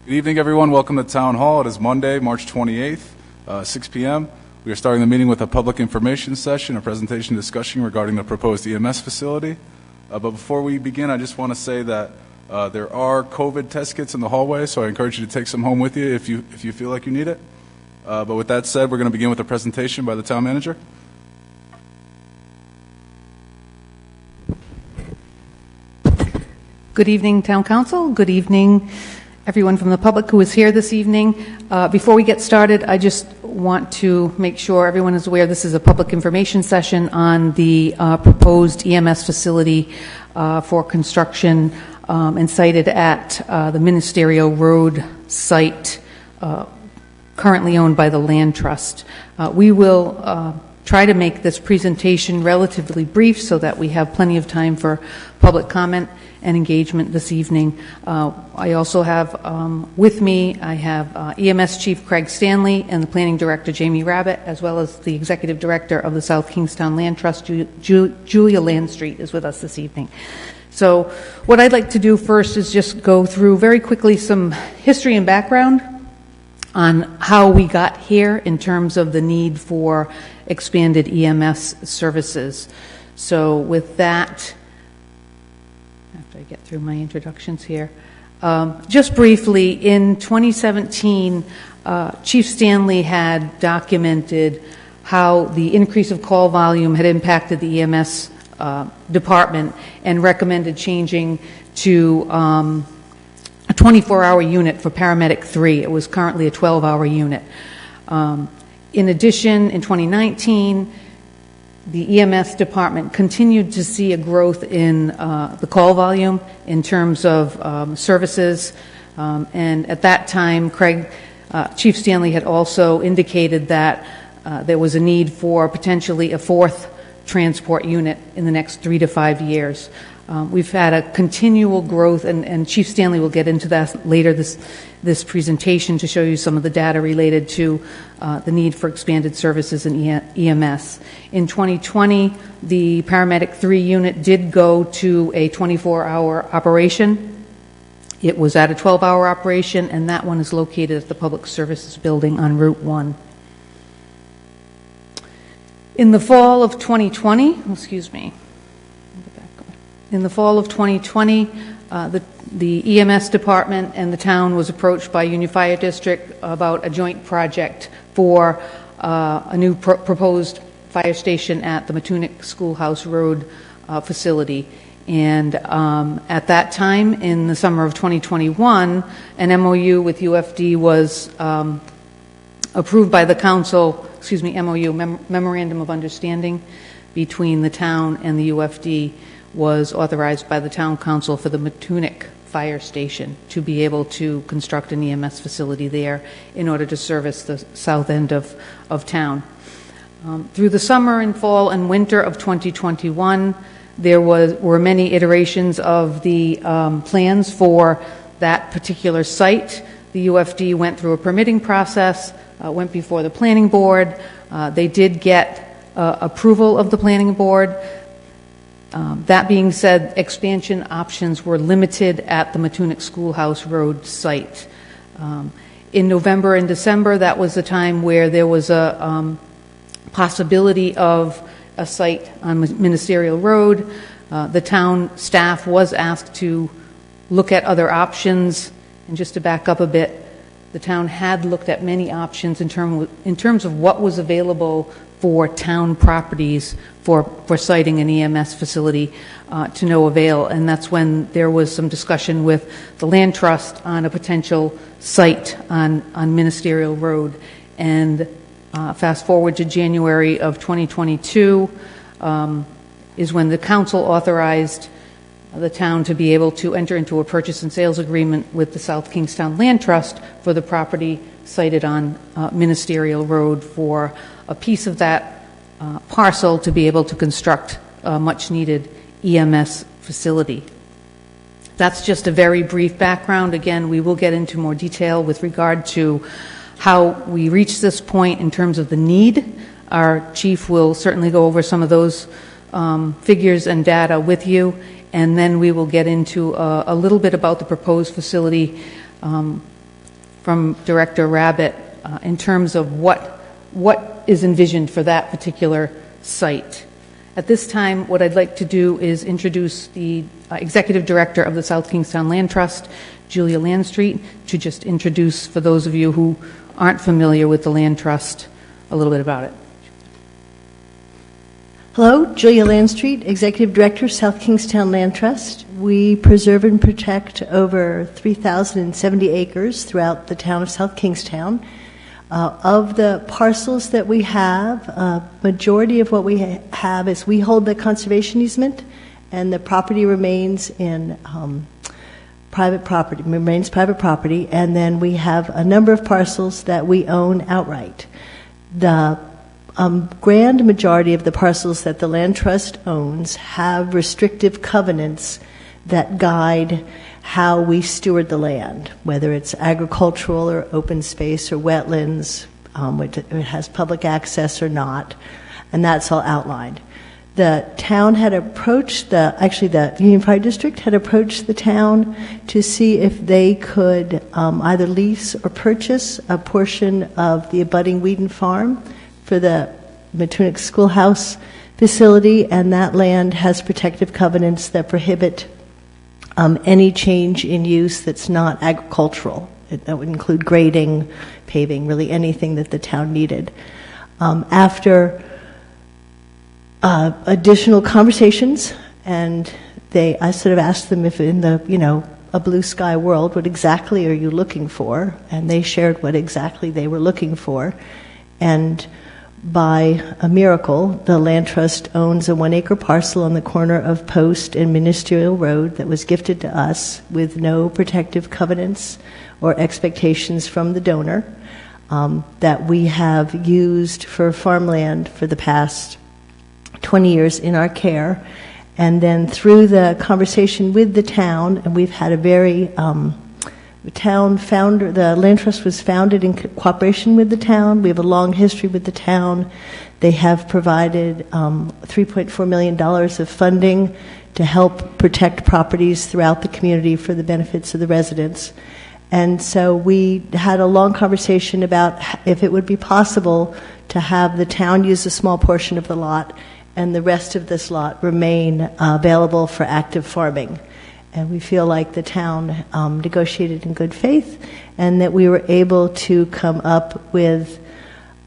Good evening, everyone. Welcome to Town Hall. It is Monday, March 28th, 6 p.m. We are starting the meeting with a public information session, a presentation discussion regarding the proposed EMS facility. But before we begin, I just want to say that there are COVID test kits in the hallway, so I encourage you to take some home with you if you feel like you need it. But with that said, we're going to begin with a presentation by the town manager. Good evening, Town Council. Good evening, everyone from the public who is here this evening. Before we get started, I just want to make sure everyone is aware this is a public information session on the proposed EMS facility for construction and sited at the Ministerial Road site currently owned by the Land Trust. We will try to make this presentation relatively brief so that we have plenty of time for public comment and engagement this evening. I also have with me, I have EMS Chief Craig Stanley and the Planning Director Jamie Rabbit, as well as the Executive Director of the South Kingstown Land Trust, Julia Landstreet, is with us this evening. So what I'd like to do first is just go through very quickly some history and background on how we got here in terms of the need for expanded EMS services. So with that, after I get through my introductions here, just briefly, in 2017, Chief Stanley had documented how the increase of call volume had impacted the EMS department and recommended changing to a 24-hour unit for Paramedic 3. It was currently a 12-hour unit. In addition, in 2019, the EMS department continued to see a growth in the call volume in terms of services. And at that time, Chief Stanley had also indicated that there was a need for potentially a fourth transport unit in the next 3 to 5 years. We've had a continual growth, and Chief Stanley will get into that later this presentation to show you some of the data related to the need for expanded services in EMS. In 2020, the Paramedic 3 unit did go to a 24-hour operation. It was at a 12-hour operation, and that one is located at the Public Services Building on Route 1. In the fall of 2020, the EMS department and the town was approached by Union Fire District about a joint project for a new proposed fire station at the Matunic Schoolhouse Road facility. And at that time, in the summer of 2021, an MOU with UFD was approved by the council, Memorandum of Understanding between the town and the UFD was authorized by the town council for the Matunic Fire Station to be able to construct an EMS facility there in order to service the south end of town. Through the summer and fall and winter of 2021, there were many iterations of the plans for that particular site. The UFD went through a permitting process, went before the planning board. They did get approval of the planning board. That being said, expansion options were limited at the Matunic Schoolhouse Road site. In November and December, that was the time where there was a possibility of a site on Ministerial Road. The town staff was asked to look at other options. And just to back up a bit, the town had looked at many options in terms of what was available for town properties for siting an EMS facility to no avail. And that's when there was some discussion with the Land Trust on a potential site on Ministerial Road. And fast forward to January of 2022 is when the council authorized the town to be able to enter into a purchase and sales agreement with the South Kingstown Land Trust for the property sited on Ministerial Road for a piece of that parcel to be able to construct a much-needed EMS facility. That's just a very brief background. Again, we will get into more detail with regard to how we reached this point in terms of the need. Our chief will certainly go over some of those figures and data with you, and then we will get into a little bit about the proposed facility from Director Rabbit in terms of what is envisioned for that particular site. At this time, what I'd like to do is introduce the Executive Director of the South Kingstown Land Trust, Julia Landstreet, to just introduce, for those of you who aren't familiar with the Land Trust, a little bit about it. Hello, Julia Landstreet, Executive Director, South Kingstown Land Trust. We preserve and protect over 3,070 acres throughout the town of South Kingstown. Of the parcels that we have, majority of what we have is we hold the conservation easement, and the property remains in private property, and then we have a number of parcels that we own outright. The grand majority of the parcels that the Land Trust owns have restrictive covenants that guide how we steward the land, whether it's agricultural or open space or wetlands, it has public access or not, and that's all outlined. The town had approached the Union Fire District had approached the town to see if they could either lease or purchase a portion of the abutting Whedon Farm for the Matunuck Schoolhouse facility, and that land has protective covenants that prohibit any change in use that's not agricultural. That would include grading, paving, really anything that the town needed. After additional conversations, and I sort of asked them if in the, a blue sky world, what exactly are you looking for? And they shared what exactly they were looking for. And by a miracle, the Land Trust owns a 1-acre parcel on the corner of Post and Ministerial Road that was gifted to us with no protective covenants or expectations from the donor, that we have used for farmland for the past 20 years in our care. And then through the conversation with the town, and we've had a very the Land Trust was founded in cooperation with the town. We have a long history with the town. They have provided $3.4 million of funding to help protect properties throughout the community for the benefits of the residents. And so we had a long conversation about if it would be possible to have the town use a small portion of the lot and the rest of this lot remain available for active farming. And we feel like the town negotiated in good faith, and that we were able to come up with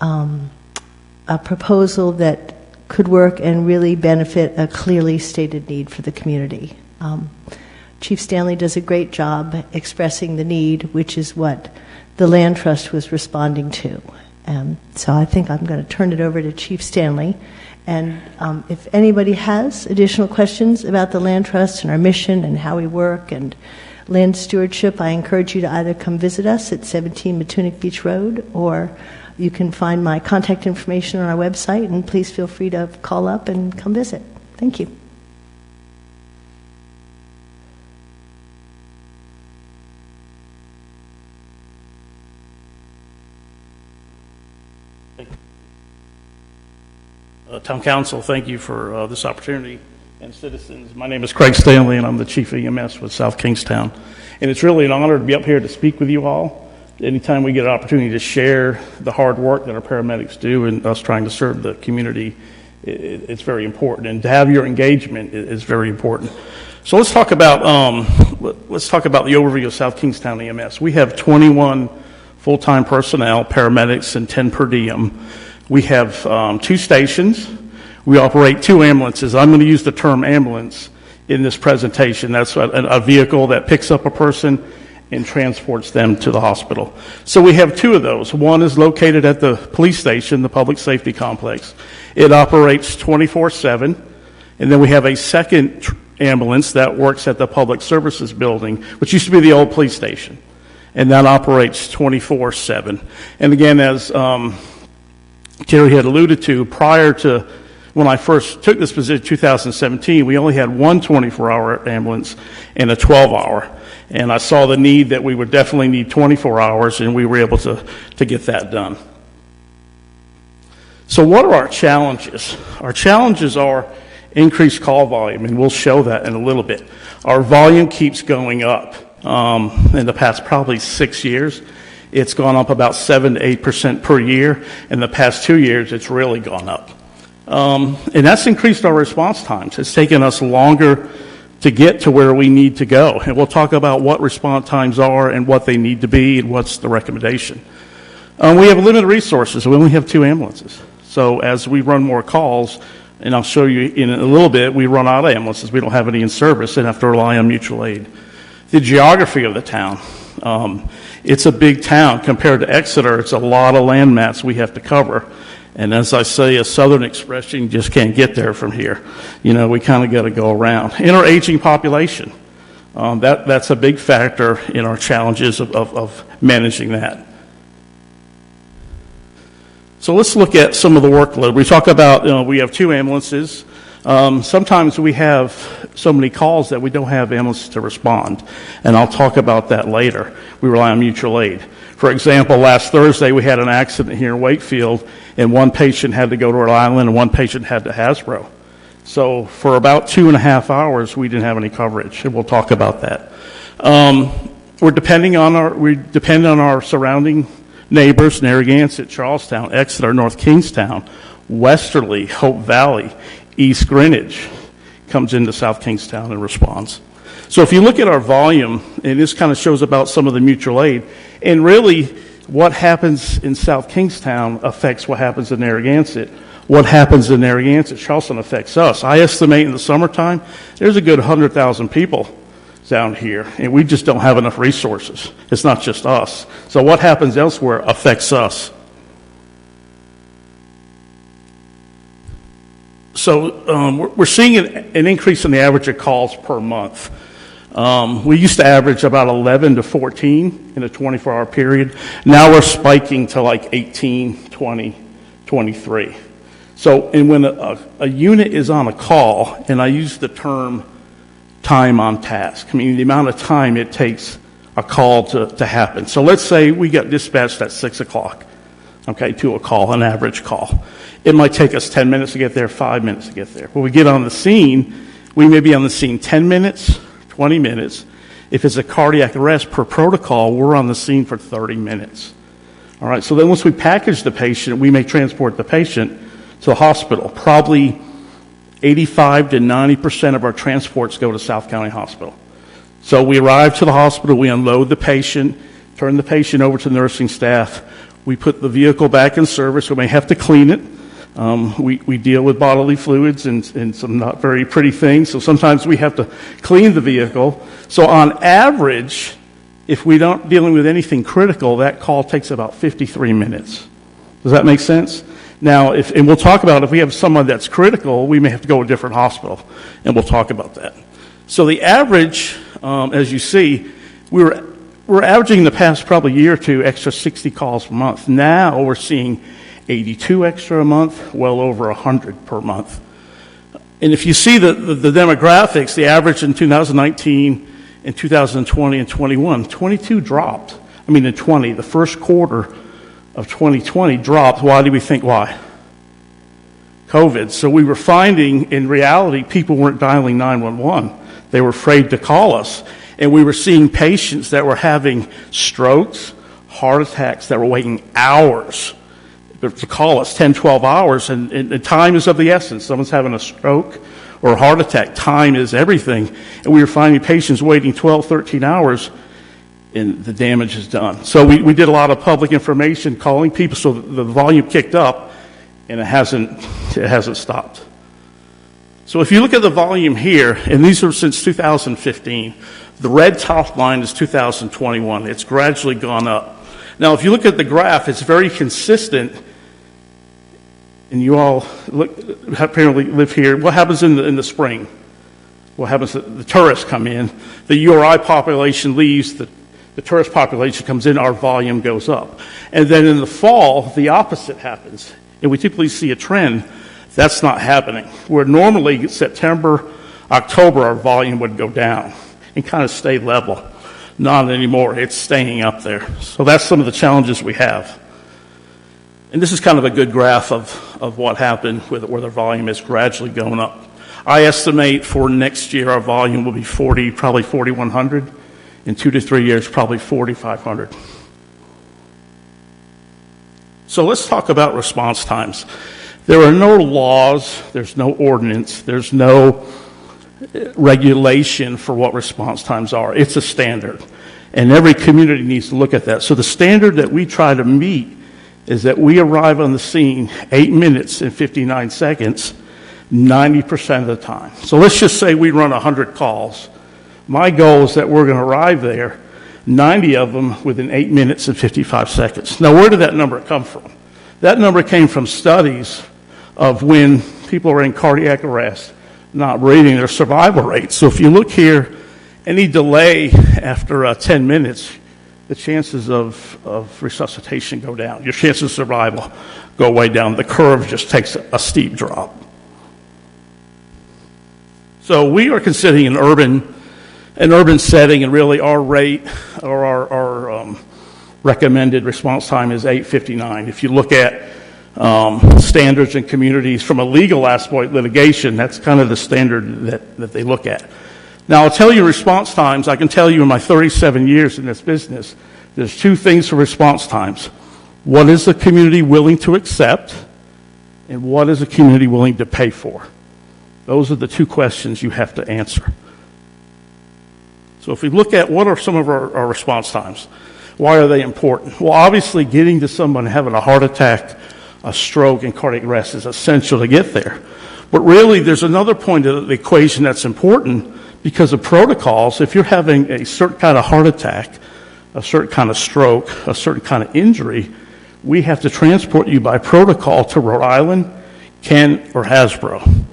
a proposal that could work and really benefit a clearly stated need for the community. Chief Stanley does a great job expressing the need, which is what the Land Trust was responding to. So I think I'm going to turn it over to Chief Stanley. And if anybody has additional questions about the Land Trust and our mission and how we work and land stewardship, I encourage you to either come visit us at 17 Matunuck Beach Road, or you can find my contact information on our website, and please feel free to call up and come visit. Thank you. Town Council, thank you for this opportunity. And citizens, my name is Craig Stanley, and I'm the Chief of EMS with South Kingstown. And it's really an honor to be up here to speak with you all. Anytime we get an opportunity to share the hard work that our paramedics do and us trying to serve the community, it's very important. And to have your engagement is very important. So let's talk about the overview of South Kingstown EMS. We have 21 full-time personnel, paramedics, and 10 per diem. We have 2 stations. We operate 2 ambulances. I'm going to use the term ambulance in this presentation. That's a vehicle that picks up a person and transports them to the hospital. So we have 2 of those. One is located at the police station, the public safety complex. It operates 24/7. And then we have a second ambulance that works at the public services building, which used to be the old police station. And that operates 24/7. And again, as Terry had alluded to, prior to when I first took this position in 2017, we only had one 24-hour ambulance and a 12-hour. And I saw the need that we would definitely need 24 hours, and we were able to get that done. So what are our challenges? Our challenges are increased call volume, and we'll show that in a little bit. Our volume keeps going up in the past probably 6 years. it's gone up about 7 to 8% per year. In the past 2 years, it's really gone up. And that's increased our response times. It's taken us longer to get to where we need to go. And we'll talk about what response times are and what they need to be and what's the recommendation. We have limited resources. We only have 2 ambulances. So as we run more calls, and I'll show you in a little bit, we run out of ambulances. We don't have any in service and have to rely on mutual aid. The geography of the town. It's a big town. Compared to Exeter, it's a lot of landmass we have to cover. And as I say, a southern expression, you just can't get there from here. You know, we kind of got to go around. And our aging population. That's a big factor in our challenges of managing that. So let's look at some of the workload. We talk about, we have 2 ambulances. Sometimes we have so many calls that we don't have ambulances to respond, and I'll talk about that later. We rely on mutual aid. For example, last Thursday we had an accident here in Wakefield, and 1 patient had to go to Rhode Island and 1 patient had to Hasbro. So for about 2.5 hours, we didn't have any coverage, and we'll talk about that. We depend on our surrounding neighbors: Narragansett, Charlestown, Exeter, North Kingstown, Westerly, Hope Valley, East Greenwich comes into South Kingstown and responds. So if you look at our volume, and this kind of shows about some of the mutual aid, and really what happens in South Kingstown affects what happens in Narragansett. What happens in Narragansett, Charleston affects us. I estimate in the summertime, there's a good 100,000 people down here, and we just don't have enough resources. It's not just us. So what happens elsewhere affects us. So we're seeing an increase in the average of calls per month. We used to average about 11 to 14 in a 24-hour period. Now we're spiking to like 18, 20, 23. So and when a unit is on a call, and I use the term time on task, I mean the amount of time it takes a call to happen. So let's say we got dispatched at 6 o'clock, okay, to a call, an average call. It might take us 10 minutes to get there, 5 minutes to get there. When we get on the scene, we may be on the scene 10 minutes, 20 minutes. If it's a cardiac arrest per protocol, we're on the scene for 30 minutes. All right, so then once we package the patient, we may transport the patient to the hospital. Probably 85 to 90% of our transports go to South County Hospital. So we arrive to the hospital, we unload the patient, turn the patient over to the nursing staff. We put the vehicle back in service. We may have to clean it. We deal with bodily fluids and some not very pretty things, so sometimes we have to clean the vehicle. So on average, if we don't dealing with anything critical, that call takes about 53 minutes. Does that make sense? Now, and we'll talk about if we have someone that's critical, we may have to go to a different hospital, and we'll talk about that. So the average, as you see, we're averaging the past probably year or two extra 60 calls per month. Now we're seeing 82 extra a month, well over 100 per month. And if you see the demographics, the average in 2019 and 2020 and 21, 22 dropped. I mean, in 20, the first quarter of 2020 dropped. Why do we think why? COVID. So we were finding, in reality, people weren't dialing 911. They were afraid to call us. And we were seeing patients that were having strokes, heart attacks that were waiting hours to call us, 10, 12 hours, and time is of the essence. Someone's having a stroke or a heart attack. Time is everything. And we were finding patients waiting 12, 13 hours, and the damage is done. So we did a lot of public information, calling people, so the volume kicked up, and it hasn't stopped. So if you look at the volume here, and these are since 2015, the red top line is 2021. It's gradually gone up. Now, if you look at the graph, it's very consistent, and you all apparently live here. What happens in the spring? What happens? The tourists come in, the URI population leaves, the tourist population comes in, our volume goes up. And then in the fall, the opposite happens, and we typically see a trend. That's not happening. Where normally September, October, our volume would go down and kind of stay level. Not anymore. It's staying up there. So that's some of the challenges we have. And this is kind of a good graph of what happened where the volume is gradually going up. I estimate for next year our volume will be probably 4,100. In 2 to 3 years, probably 4,500. So let's talk about response times. There are no laws, there's no ordinance, there's no regulation for what response times are. It's a standard. And every community needs to look at that. So the standard that we try to meet is that we arrive on the scene 8 minutes and 59 seconds 90% of the time. So let's just say we run 100 calls. My goal is that we're going to arrive there, 90 of them within 8 minutes and 55 seconds. Now, where did that number come from? That number came from studies of when people are in cardiac arrest, not breathing, their survival rate. So if you look here, any delay after 10 minutes, the chances of resuscitation go down. Your chances of survival go way down. The curve just takes a steep drop. So we are considering an urban setting, and really our rate or our recommended response time is 8:59. If you look at standards in communities from a legal aspect litigation, that's kind of the standard that they look at. Now, I'll tell you response times. I can tell you in my 37 years in this business, there's two things for response times. What is the community willing to accept, and what is the community willing to pay for? Those are the two questions you have to answer. So if we look at what are some of our response times, why are they important? Well, obviously, getting to someone having a heart attack, a stroke, and cardiac arrest is essential to get there. But really, there's another point of the equation that's important because of protocols. If you're having a certain kind of heart attack, a certain kind of stroke, a certain kind of injury, we have to transport you by protocol to Rhode Island, Kent, or Hasbro.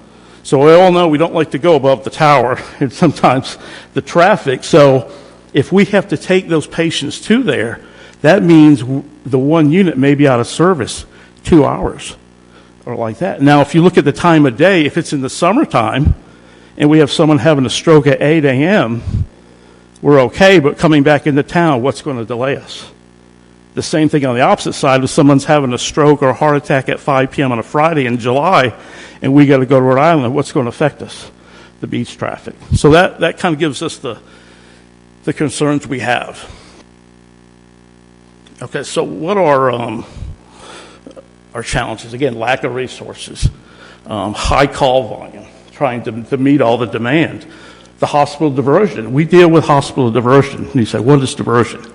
So we all know we don't like to go above the tower and sometimes the traffic. So if we have to take those patients to there, that means the one unit may be out of service 2 hours or like that. Now, if you look at the time of day, if it's in the summertime and we have someone having a stroke at 8 a.m., we're okay, but coming back into town, what's going to delay us? The same thing on the opposite side. If someone's having a stroke or a heart attack at 5 p.m. on a Friday in July and we got to go to Rhode Island, what's going to affect us? The beach traffic. So that kind of gives us the concerns we have. Okay, so what are our challenges? Again, lack of resources, high call volume, trying to meet all the demand. The hospital diversion. We deal with hospital diversion. And you say, what is diversion?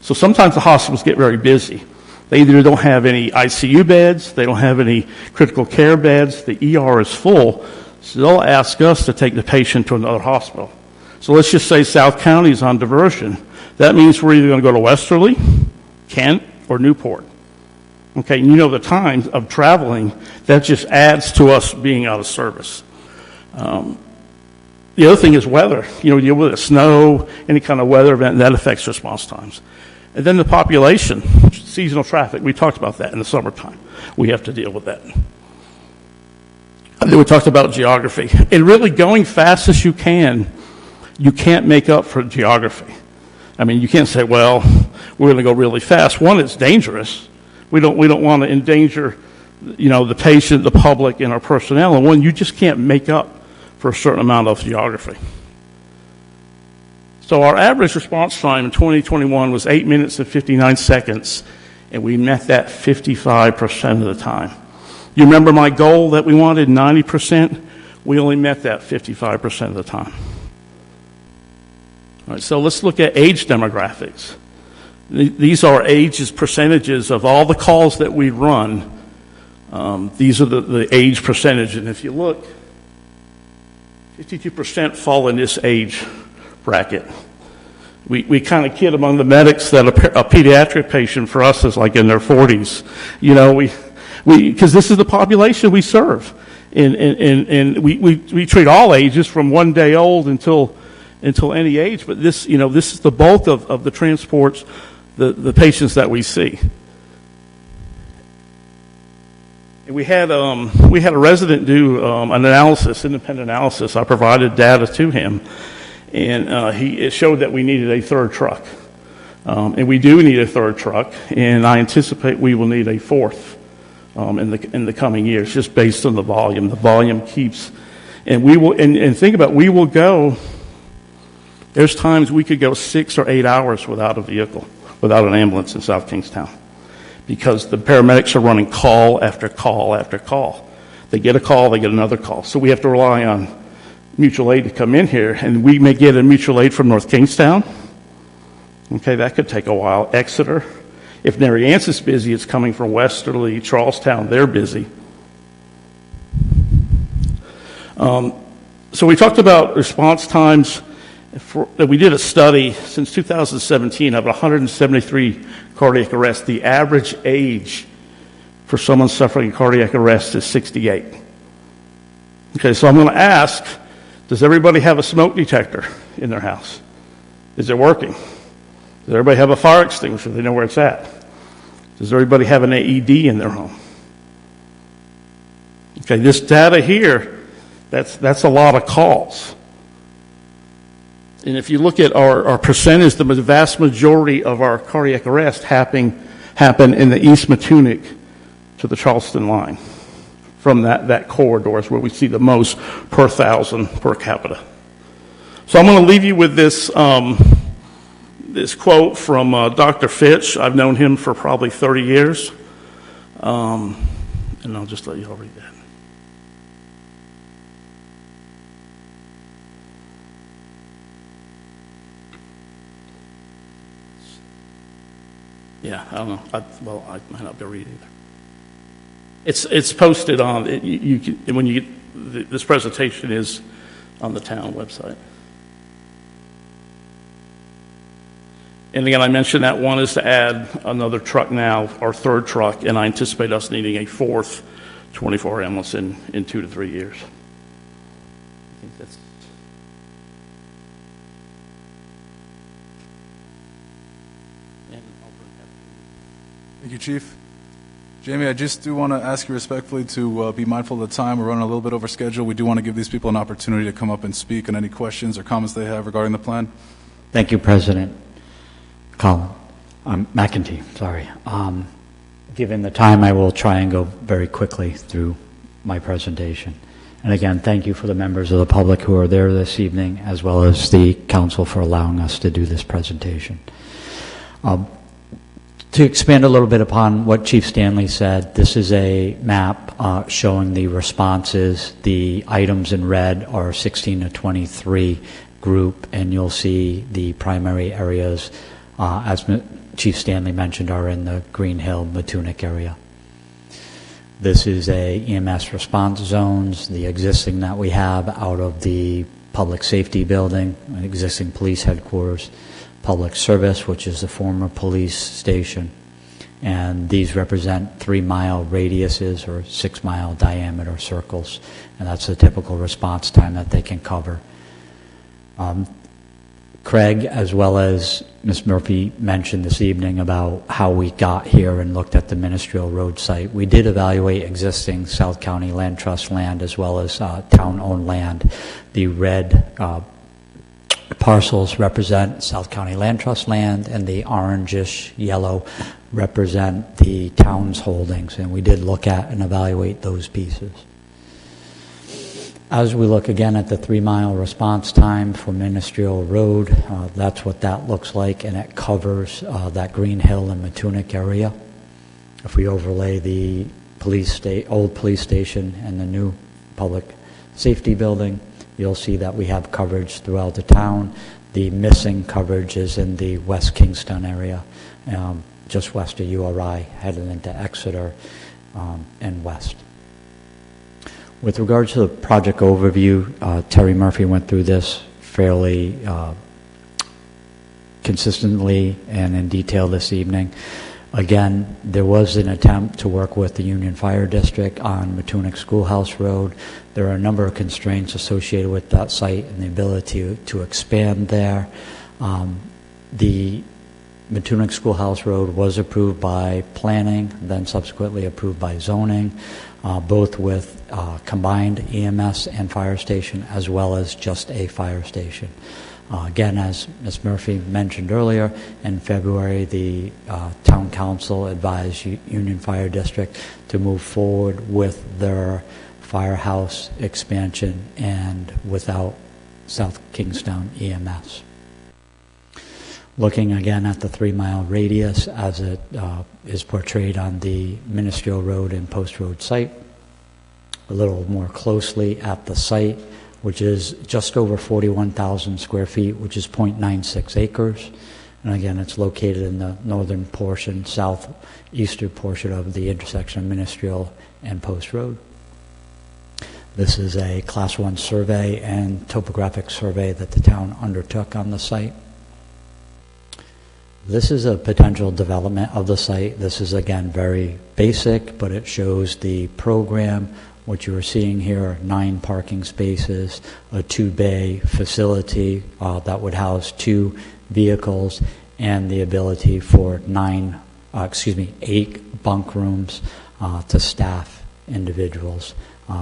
So sometimes the hospitals get very busy. They either don't have any ICU beds, they don't have any critical care beds, the ER is full, so they'll ask us to take the patient to another hospital. So let's just say South County is on diversion. That means we're either going to go to Westerly, Kent, or Newport. Okay, and you know the times of traveling, that just adds to us being out of service. The other thing is weather. You deal with snow, any kind of weather event, that affects response times. And then the population, seasonal traffic. We talked about that in the summertime. We have to deal with that. And then we talked about geography. And really going fast as you can't make up for geography. I mean, you can't say, well, we're going to go really fast. One, it's dangerous. We don't want to endanger, the patient, the public, and our personnel. And one, you just can't make up for a certain amount of geography. So our average response time in 2021 was 8 minutes and 59 seconds, and we met that 55% of the time. You remember my goal that we wanted 90%? We only met that 55% of the time. All right, so let's look at age demographics. These are ages, percentages of all the calls that we run. These are the age percentage, and if you look, 52% fall in this age bracket. We kind of kid among the medics that a pediatric patient for us is like in their 40s. Because this is the population we serve. And we treat all ages from 1 day old until any age, but this is the bulk of the transports, the patients that we see. And we had a resident do an analysis, independent analysis. I provided data to him, and it showed that we needed a third truck. And we do need a third truck, and I anticipate we will need a fourth in the coming years, just based on the volume. The volume keeps, and we will. And think about, we will go. There's times we could go 6 or 8 hours without a vehicle, without an ambulance in South Kingstown, because the paramedics are running call after call after call. They get a call, they get another call. So we have to rely on mutual aid to come in here, and we may get a mutual aid from North Kingstown. Okay, that could take a while. Exeter. If Narragansett is busy, it's coming from Westerly, Charlestown, they're busy. So we talked about response times. We did a study since 2017 of 173 cardiac arrests. The average age for someone suffering cardiac arrest is 68. Okay, so I'm going to ask, does everybody have a smoke detector in their house? Is it working? Does everybody have a fire extinguisher? They know where it's at. Does everybody have an AED in their home? Okay, this data here, that's a lot of calls. And if you look at our percentage, the vast majority of our cardiac arrests happen in the East Matunic to the Charleston line. From that corridor is where we see the most per thousand per capita. So I'm going to leave you with this this quote from Dr. Fitch. I've known him for probably 30 years. And I'll just let you all read that. Yeah, I don't know. I might not be able to read either. It's posted on. When you get this presentation is on the town website. And again, I mentioned that one is to add another truck now, our third truck, and I anticipate us needing a fourth 24-hour ambulance in 2 to 3 years. I think that's. Thank you, Chief. Jamie, I just do want to ask you respectfully to be mindful of the time. We're running a little bit over schedule. We do want to give these people an opportunity to come up and speak on any questions or comments they have regarding the plan. Thank you, President McEntee. Sorry. Given the time, I will try and go very quickly through my presentation. And again, thank you for the members of the public who are there this evening, as well as the council for allowing us to do this presentation. To expand a little bit upon what Chief Stanley said, this is a map showing the responses. The items in red are 16 to 23 group, and you'll see the primary areas, as Chief Stanley mentioned, are in the Green Hill, Matunic area. This is a EMS response zones, the existing that we have out of the public safety building, existing police headquarters, public service, which is the former police station, and these represent 3-mile radiuses or 6-mile diameter circles, and that's the typical response time that they can cover. Craig, as well as Ms. Murphy, mentioned this evening about how we got here and looked at the Ministerial Road site. We did evaluate existing South County Land Trust land as well as town-owned land. The red parcels represent South County Land Trust land, and the orangish yellow represent the town's holdings, and we did look at and evaluate those pieces. As we look again at the 3-mile response time for Ministerial Road, that's what that looks like, and it covers that Green Hill and Matunic area. If we overlay the old police station and the new public safety building, you'll see that we have coverage throughout the town. The missing coverage is in the West Kingston area, just west of URI, headed into Exeter and west. With regard to the project overview, Terry Murphy went through this fairly consistently and in detail this evening. Again, there was an attempt to work with the Union Fire District on Matunic Schoolhouse Road. There are a number of constraints associated with that site and the ability to expand there. The Matunic Schoolhouse Road was approved by planning, then subsequently approved by zoning, both with combined EMS and fire station, as well as just a fire station. Again, as Ms. Murphy mentioned earlier, in February, the Town Council advised Union Fire District to move forward with their firehouse expansion and without South Kingstown EMS. Looking again at the 3-mile radius as it is portrayed on the Ministerial Road and Post Road site, a little more closely at the site, which is just over 41,000 square feet, which is 0.96 acres. And again, it's located in the northern portion, southeastern portion of the intersection of Ministerial and Post Road. This is a Class 1 survey and topographic survey that the town undertook on the site. This is a potential development of the site. This is, again, very basic, but it shows the program. What you are seeing here are 9 parking spaces, a 2-bay facility that would house 2 vehicles, and the ability for 8 bunk rooms to staff individuals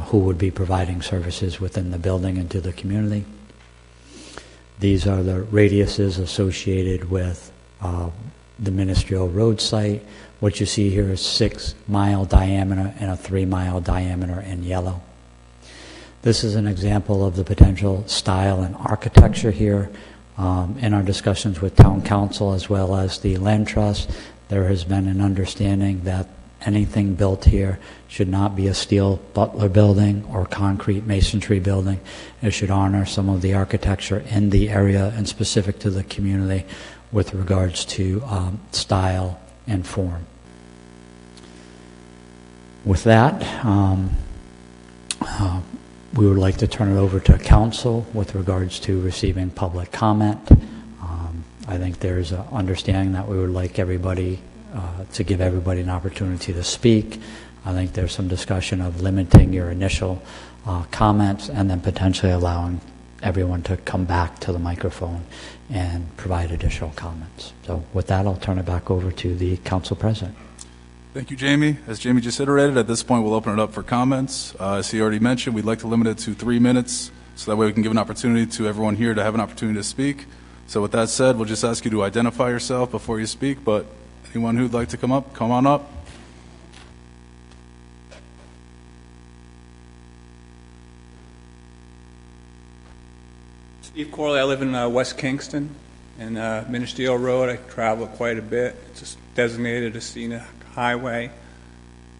who would be providing services within the building and to the community. These are the radiuses associated with the Ministerial Road site. What you see here is 6-mile diameter and a 3-mile diameter in yellow. This is an example of the potential style and architecture here. In our discussions with Town Council as well as the Land Trust, there has been an understanding that anything built here should not be a steel Butler building or concrete masonry building. It should honor some of the architecture in the area and specific to the community with regards to style and form. With that, we would like to turn it over to council with regards to receiving public comment. I think there's an understanding that we would like everybody to give everybody an opportunity to speak. I think there's some discussion of limiting your initial comments and then potentially allowing everyone to come back to the microphone and provide additional comments. So with that, I'll turn it back over to the council president. Thank you, Jamie. As Jamie just iterated, at this point we'll open it up for comments. As he already mentioned, we'd like to limit it to 3 minutes so that way we can give an opportunity to everyone here to have an opportunity to speak. So with that said, we'll just ask you to identify yourself before you speak, but anyone who'd like to come up, come on up. Steve Corley, I live in West Kingston and Ministerial Road. I travel quite a bit. It's just designated a scenic highway.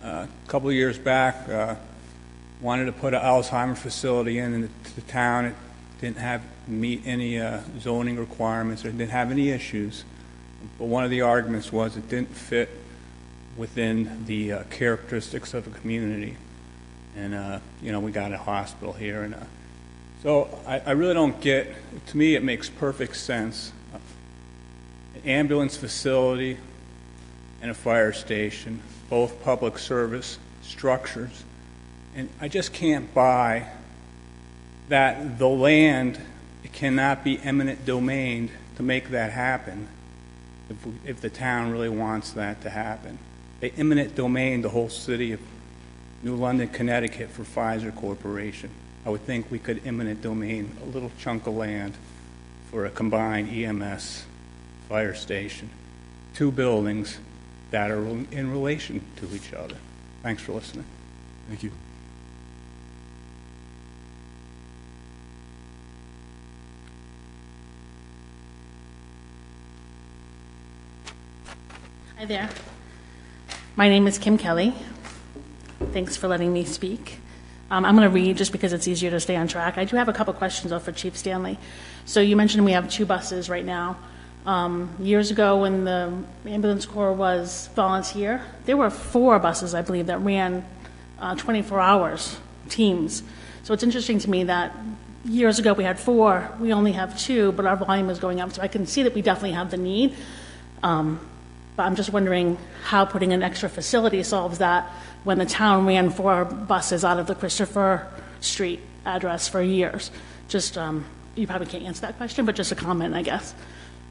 A couple of years back, wanted to put an Alzheimer's facility in the town. It didn't meet any zoning requirements. It didn't have any issues. But one of the arguments was it didn't fit within the characteristics of a community. And, we got a hospital here. And so I really don't get, to me it makes perfect sense. An ambulance facility and a fire station, both public service structures. And I just can't buy that the land, it cannot be eminent domain to make that happen if the town really wants that to happen. They eminent domain the whole city of New London, Connecticut for Pfizer Corporation. I would think we could eminent domain a little chunk of land for a combined EMS fire station. 2 buildings that are in relation to each other. Thanks for listening. Thank you. Hi there. My name is Kim Kelly. Thanks for letting me speak. I'm going to read just because it's easier to stay on track. I do have a couple questions though for Chief Stanley. So you mentioned we have 2 buses right now. Years ago when the ambulance corps was volunteer, there were 4 buses, I believe, that ran 24 hours, teams. So it's interesting to me that years ago we had 4, we only have 2, but our volume is going up. So I can see that we definitely have the need. But I'm just wondering how putting an extra facility solves that when the town ran 4 buses out of the Christopher Street address for years. Just, you probably can't answer that question, but just a comment, I guess.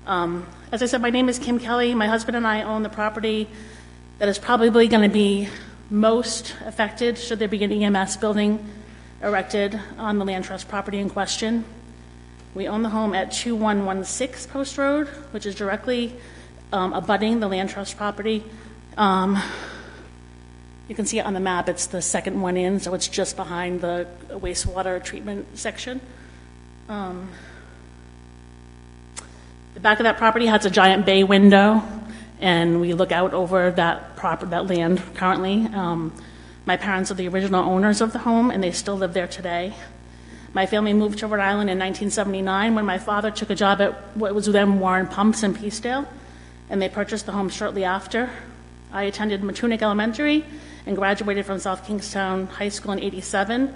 As I said, my name is Kim Kelly. My husband and I own the property that is probably going to be most affected should there be an EMS building erected on the Land Trust property in question. We own the home at 2116 Post Road, which is directly abutting the Land Trust property. You can see it on the map. It's the second one in, so it's just behind the wastewater treatment section. The The back of that property has a giant bay window, and we look out over that land currently. My parents are the original owners of the home, and they still live there today. My family moved to Rhode Island in 1979 when my father took a job at what was then Warren Pumps in Peacedale, and they purchased the home shortly after. I attended Matunic Elementary and graduated from South Kingstown High School in '87.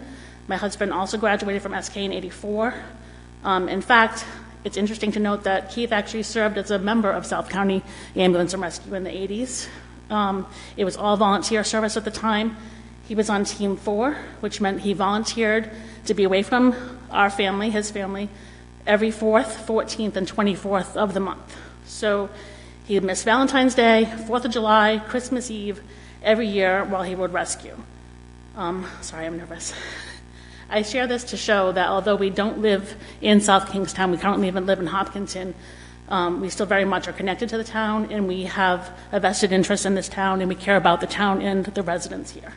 My husband also graduated from SK in '84. In fact, it's interesting to note that Keith actually served as a member of South County Ambulance and Rescue in the '80s. It was all volunteer service at the time. He was on Team 4, which meant he volunteered to be away from our family, his family, every 4th, 14th, and 24th of the month. So he would miss Valentine's Day, 4th of July, Christmas Eve, every year while he would rescue. Sorry, I'm nervous. I share this to show that although we don't live in South Kingstown, we currently even live in Hopkinton, we still very much are connected to the town, and we have a vested interest in this town, and we care about the town and the residents here.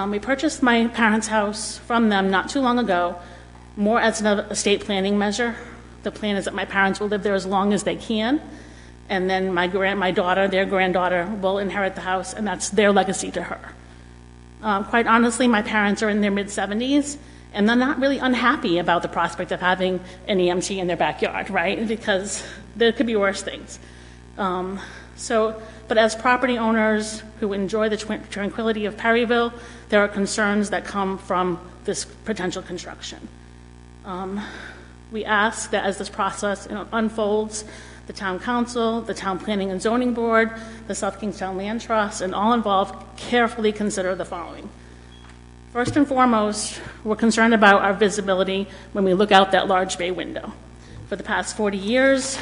We purchased my parents' house from them not too long ago, more as an estate planning measure. The plan is that my parents will live there as long as they can, and then my daughter, their granddaughter, will inherit the house, and that's their legacy to her. Quite honestly, my parents are in their mid-70s, and they're not really unhappy about the prospect of having an EMT in their backyard, right? Because there could be worse things. But as property owners who enjoy the tranquility of Perryville, there are concerns that come from this potential construction. We ask that as this process unfolds, the Town Council, the Town Planning and Zoning Board, the South Kingstown Land Trust, and all involved carefully consider the following. First and foremost, we're concerned about our visibility when we look out that large bay window. For the past 40 years,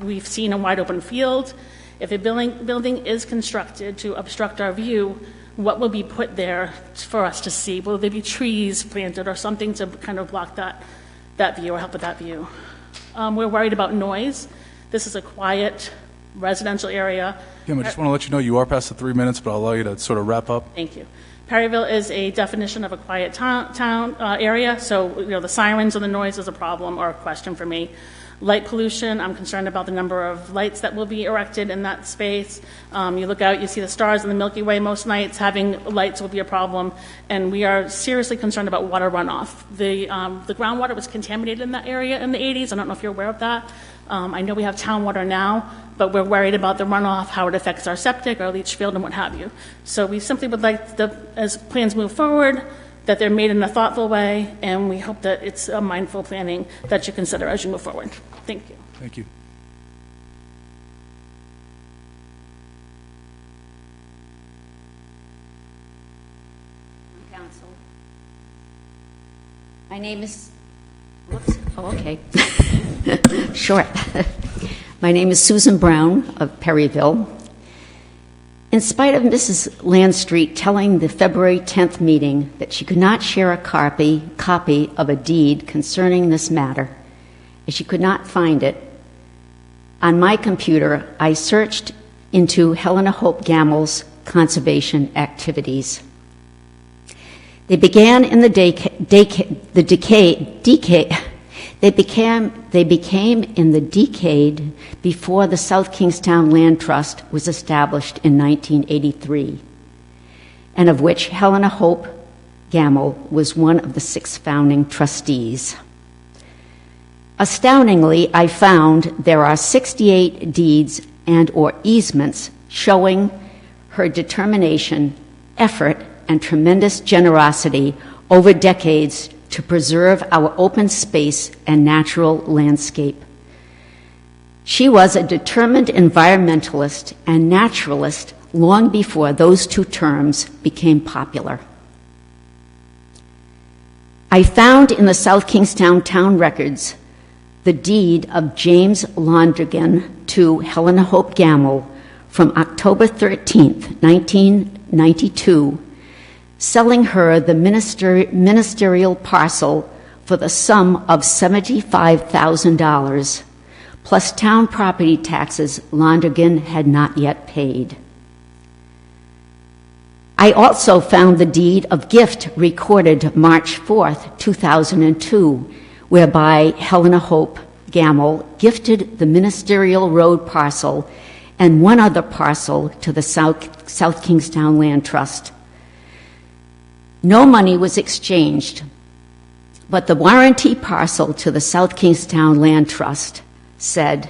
we've seen a wide open field. If a building is constructed to obstruct our view, what will be put there for us to see? Will there be trees planted or something to kind of block that view or help with that view? We're worried about noise. This is a quiet residential area. Kim, I just want to let you know you are past the 3 minutes, but I'll allow you to sort of wrap up. Thank you. Perryville is a definition of a quiet town area, so the sirens or the noise is a problem or a question for me. Light pollution, I'm concerned about the number of lights that will be erected in that space. You look out, you see the stars in the Milky Way most nights. Having lights will be a problem. And we are seriously concerned about water runoff. The groundwater was contaminated in that area in the 80s. I don't know if you're aware of that. I know we have town water now, but we're worried about the runoff, how it affects our septic, our leach field, and what have you. So we simply would like, as plans move forward, that they're made in a thoughtful way, and we hope that it's a mindful planning that you consider as you move forward. Thank you. Thank you. Council. My name is, whoops, oh, okay. Short. My name is Susan Brown of Perryville. In spite of Mrs. Landstreet telling the February 10th meeting that she could not share a copy of a deed concerning this matter, as she could not find it, on my computer I searched into Helena Hope Gammel's conservation activities. They began in They became in the decade before the South Kingstown Land Trust was established in 1983, and of which Helena Hope Gammel was one of the 6 founding trustees. Astoundingly, I found there are 68 deeds and/or easements showing her determination, effort, and tremendous generosity over decades to preserve our open space and natural landscape. She was a determined environmentalist and naturalist long before those 2 terms became popular. I found in the South Kingstown town records the deed of James Londrigan to Helena Hope Gammel from October 13th, 1992, selling her the ministerial parcel for the sum of $75,000, plus town property taxes Londrigan had not yet paid. I also found the deed of gift recorded March 4th, 2002, whereby Helena Hope Gamble gifted the Ministerial Road parcel and one other parcel to the South Kingstown Land Trust. No money was exchanged, but the warranty parcel to the South Kingstown Land Trust said,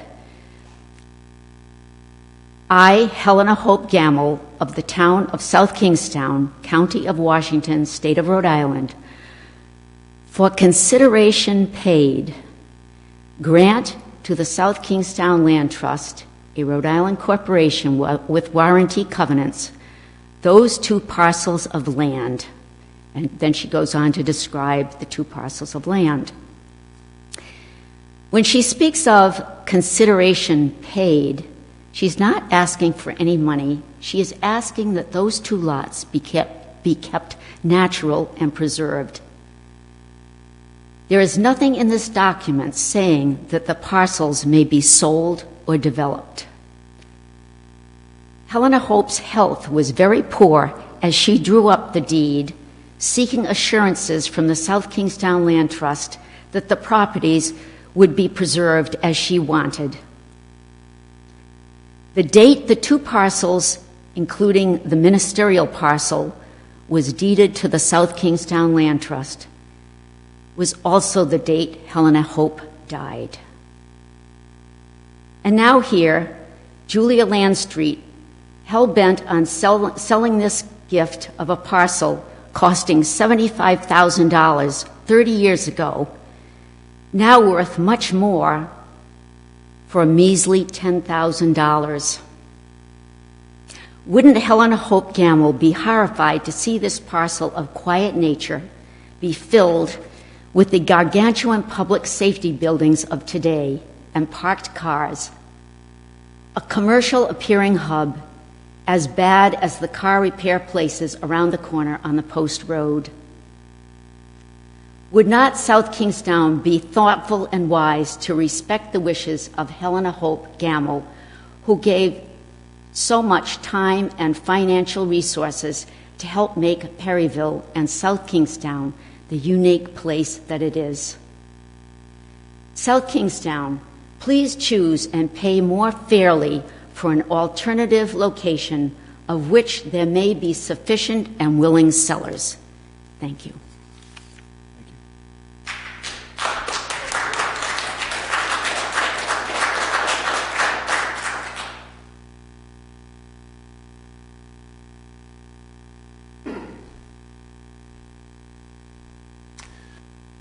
I, Helena Hope Gamble, of the town of South Kingstown, County of Washington, State of Rhode Island, for consideration paid, grant to the South Kingstown Land Trust, a Rhode Island corporation with warranty covenants, those 2 parcels of land. And then she goes on to describe the 2 parcels of land. When she speaks of consideration paid, she's not asking for any money. She is asking that those 2 lots be kept natural and preserved. There is nothing in this document saying that the parcels may be sold or developed. Helena Hope's health was very poor as she drew up the deed, seeking assurances from the South Kingstown Land Trust that the properties would be preserved as she wanted. The date the 2 parcels, including the ministerial parcel, was deeded to the South Kingstown Land Trust was also the date Helena Hope died. And now here, Julia Landstreet, hell-bent on selling this gift of a parcel costing $75,000 30 years ago, now worth much more, for a measly $10,000. Wouldn't Helena Hope Gamble be horrified to see this parcel of quiet nature be filled with the gargantuan public safety buildings of today and parked cars, a commercial appearing hub as bad as the car repair places around the corner on the Post Road? Would not South Kingstown be thoughtful and wise to respect the wishes of Helena Hope Gamble, who gave so much time and financial resources to help make Perryville and South Kingstown the unique place that it is? South Kingstown, please choose and pay more fairly for an alternative location of which there may be sufficient and willing sellers. Thank you.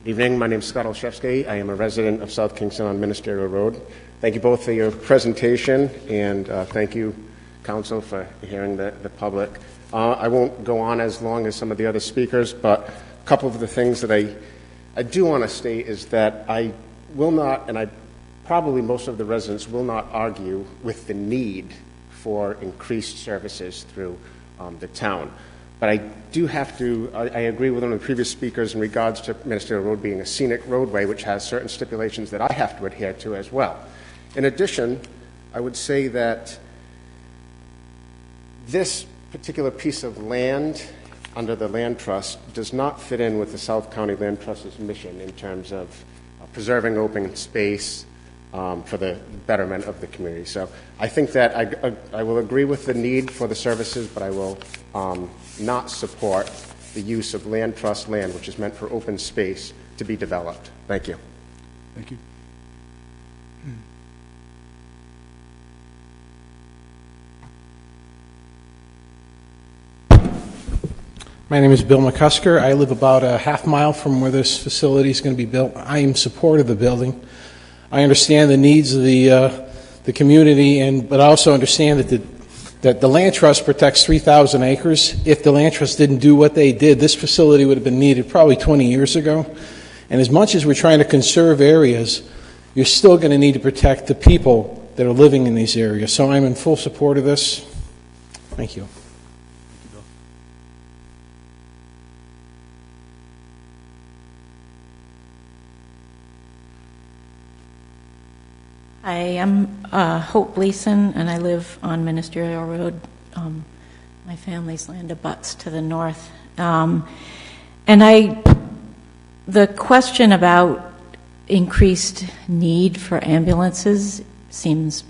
Good evening. My name is Scott Olszewski. I am a resident of South Kingston on Ministerial Road. Thank you both for your presentation, and thank you, Council, for hearing the public. I won't go on as long as some of the other speakers, but a couple of the things that I do want to state is that I will not, and probably most of the residents will not argue with the need for increased services through the town. But I do have to, I agree with one of the previous speakers in regards to Ministerial Road being a scenic roadway, which has certain stipulations that I have to adhere to as well. In addition, I would say that this particular piece of land under the Land Trust does not fit in with the South County Land Trust's mission in terms of preserving open space for the betterment of the community. So I think that I will agree with the need for the services, but I will not support the use of Land Trust land, which is meant for open space, to be developed. Thank you. Thank you. My name is Bill McCusker. I live about a half mile from where this facility is going to be built. I am in support of the building. I understand the needs of the community, but I also understand that the Land Trust protects 3,000 acres. If the Land Trust didn't do what they did, this facility would have been needed probably 20 years ago. And as much as we're trying to conserve areas, you're still going to need to protect the people that are living in these areas. So I'm in full support of this. Thank you. I am Hope Gleason, and I live on Ministerial Road. My family's land abuts to the north. The question about increased need for ambulances seems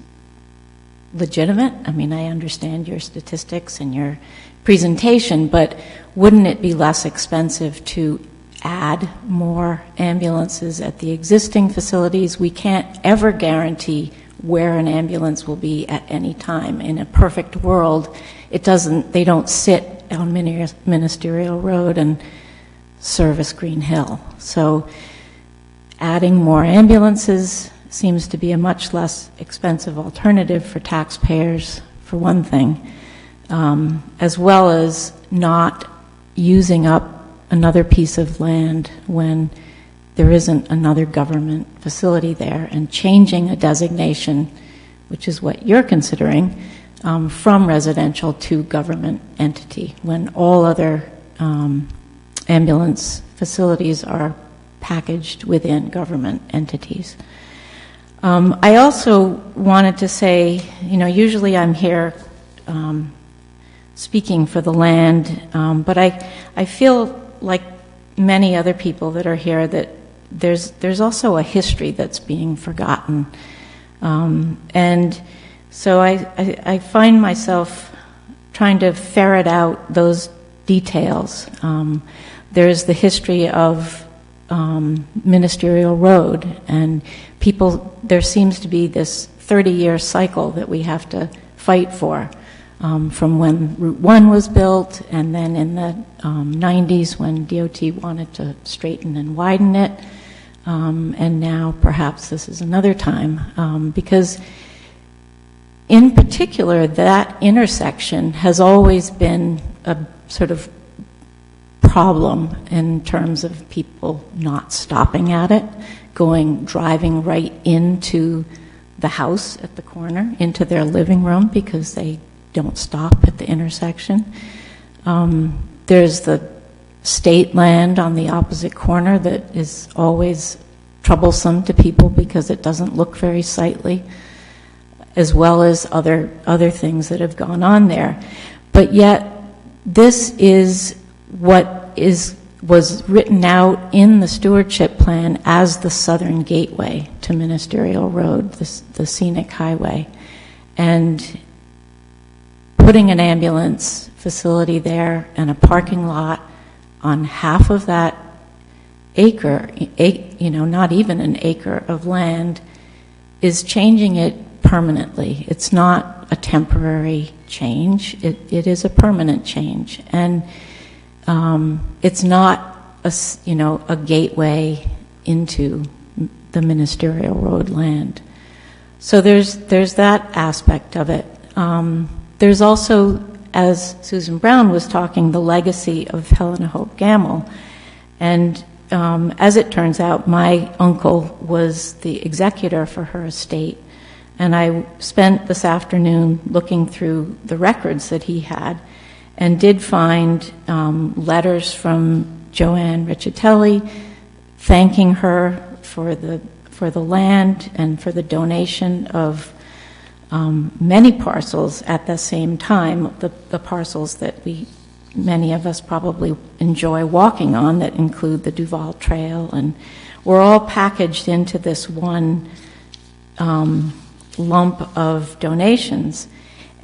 legitimate. I mean, I understand your statistics and your presentation, but wouldn't it be less expensive to add more ambulances at the existing facilities? We can't ever guarantee where an ambulance will be at any time. In a perfect world, they don't sit on Ministerial Road and service Green Hill. So adding more ambulances seems to be a much less expensive alternative for taxpayers, for one thing, as well as not using up another piece of land when there isn't another government facility there, and changing a designation, which is what you're considering, from residential to government entity, when all other ambulance facilities are packaged within government entities. I also wanted to say, usually I'm here speaking for the land, but I feel like many other people that are here that there's also a history that's being forgotten. And so I find myself trying to ferret out those details. There's the history of Ministerial Road, and there seems to be this 30-year cycle that we have to fight for, from when Route 1 was built, and then in the 90s when DOT wanted to straighten and widen it, and now perhaps this is another time, because in particular that intersection has always been a sort of problem in terms of people not stopping at it, driving right into the house at the corner, into their living room, because they don't stop at the intersection. There's the state land on the opposite corner that is always troublesome to people because it doesn't look very sightly, as well as other things that have gone on there. But yet, this is what was written out in the stewardship plan as the southern gateway to Ministerial Road, the scenic highway. And putting an ambulance facility there and a parking lot on half of that acre, not even an acre of land, is changing it permanently. It's not a temporary change. It is a permanent change. And it's not a gateway into the Ministerial Road land. So there's that aspect of it. There's also, as Susan Brown was talking, the legacy of Helena Hope Gamble. And as it turns out, my uncle was the executor for her estate. And I spent this afternoon looking through the records that he had, and did find letters from Joanne Riccitelli thanking her for the land and for the donation of many parcels at the same time, the parcels that many of us probably enjoy walking on, that include the Duval Trail, and we're all packaged into this one lump of donations.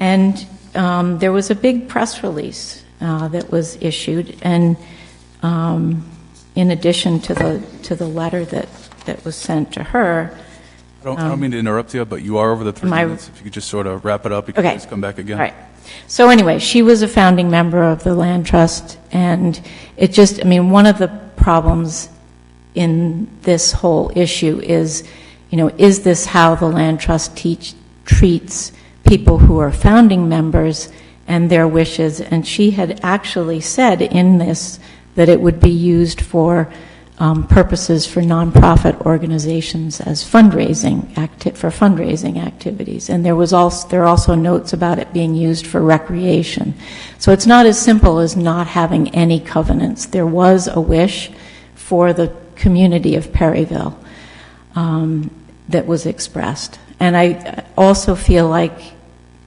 And there was a big press release that was issued, and in addition to the letter that was sent to her. I don't mean to interrupt you, but you are over the 3 minutes. If you could just sort of wrap it up, you can always come back again. All right. So anyway, she was a founding member of the Land Trust, and one of the problems in this whole issue is, is this how the Land Trust treats people who are founding members and their wishes? And she had actually said in this that it would be used for purposes for nonprofit organizations as fundraising activities. And there are also notes about it being used for recreation. So it's not as simple as not having any covenants. There was a wish for the community of Perryville that was expressed. And I also feel like,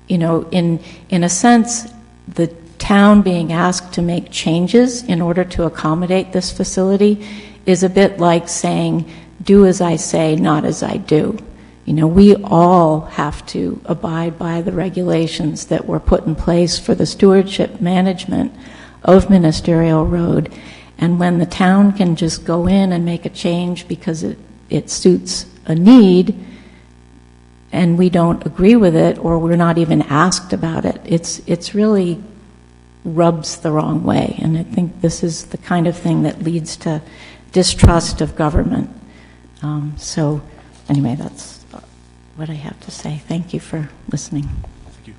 in a sense, the town being asked to make changes in order to accommodate this facility is a bit like saying do as I say, not as I do. You know, we all have to abide by the regulations that were put in place for the stewardship management of Ministerial Road. And when the town can just go in and make a change because it suits a need, and we don't agree with it, or we're not even asked about it, it's really rubs the wrong way. And I think this is the kind of thing that leads to distrust of government. So anyway, that's what I have to say. Thank you for listening. Thank you.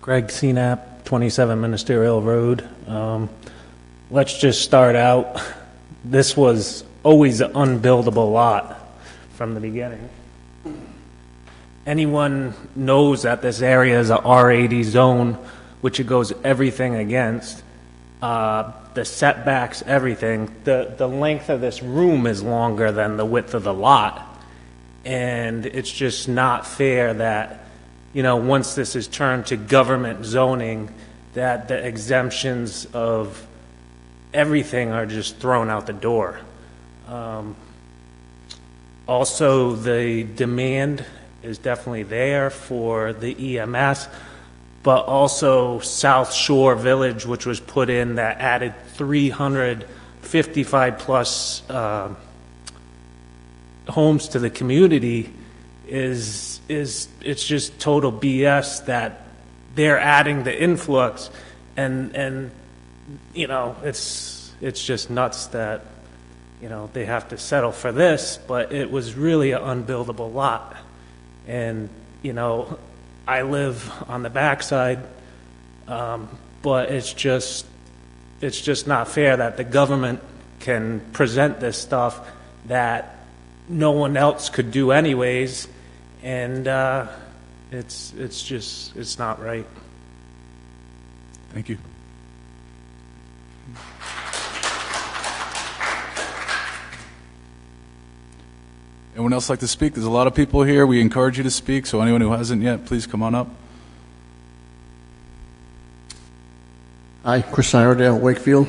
Greg Senap, 27 Ministerial Road. Let's just start out. This was always an unbuildable lot from the beginning. Anyone knows that this area is a R80 zone, which it goes everything against. The setbacks, everything. The length of this room is longer than the width of the lot. And it's just not fair that, you know, once this is turned to government zoning, that the exemptions of everything are just thrown out the door. Also, the demand is definitely there for the EMS, but also South Shore Village, which was put in, that added 355 plus homes to the community, it's just total BS that they're adding the influx, and you know, it's just nuts that, you know, they have to settle for this, but it was really an unbuildable lot. And, you know, I live on the backside, but it's just not fair that the government can present this stuff that no one else could do anyways, and it's not right. Thank you. Anyone else like to speak? There's a lot of people here. We encourage you to speak, so anyone who hasn't yet, please come on up. Hi, Chris Iredale, Wakefield.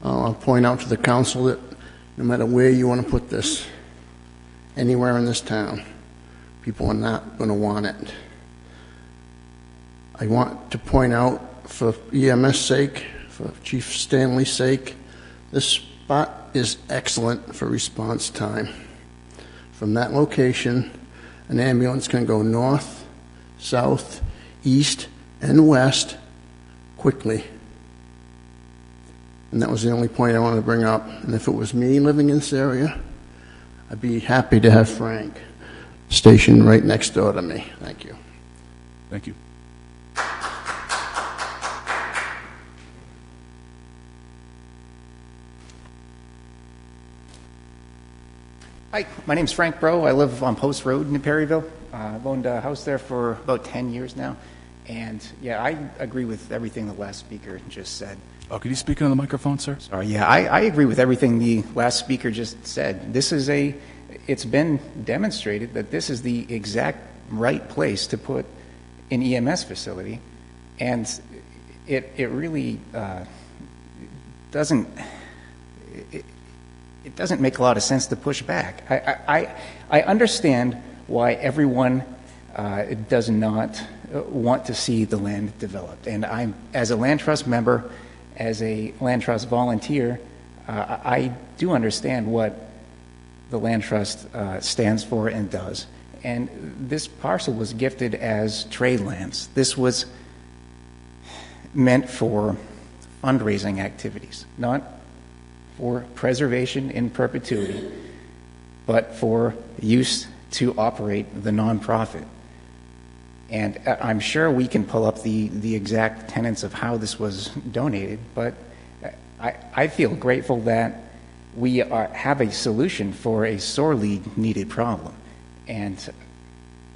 I'll point out to the council that no matter where you want to put this, anywhere in this town, people are not going to want it. I want to point out, for EMS sake, for Chief Stanley's sake, this spot is excellent for response time. From that location, an ambulance can go north, south, east, and west quickly. And that was the only point I wanted to bring up. And if it was me living in this area, I'd be happy to have Frank stationed right next door to me. Thank you. Thank you. Hi, my name's Frank Bro. I live on Post Road in Perryville. I've owned a house there for about 10 years now. And yeah, I agree with everything the last speaker just said. Oh, could you speak into the microphone, sir? Sorry, yeah, I agree with everything the last speaker just said. It's been demonstrated that this is the exact right place to put an EMS facility. And it really doesn't make a lot of sense to push back. I understand why everyone does not want to see the land developed. And I'm, as a land trust member, as a land trust volunteer, I do understand what the land trust stands for and does. And this parcel was gifted as trade lands. This was meant for fundraising activities, not for preservation in perpetuity, but for use to operate the nonprofit. And I'm sure we can pull up the exact tenets of how this was donated, but I feel grateful that we have a solution for a sorely needed problem. And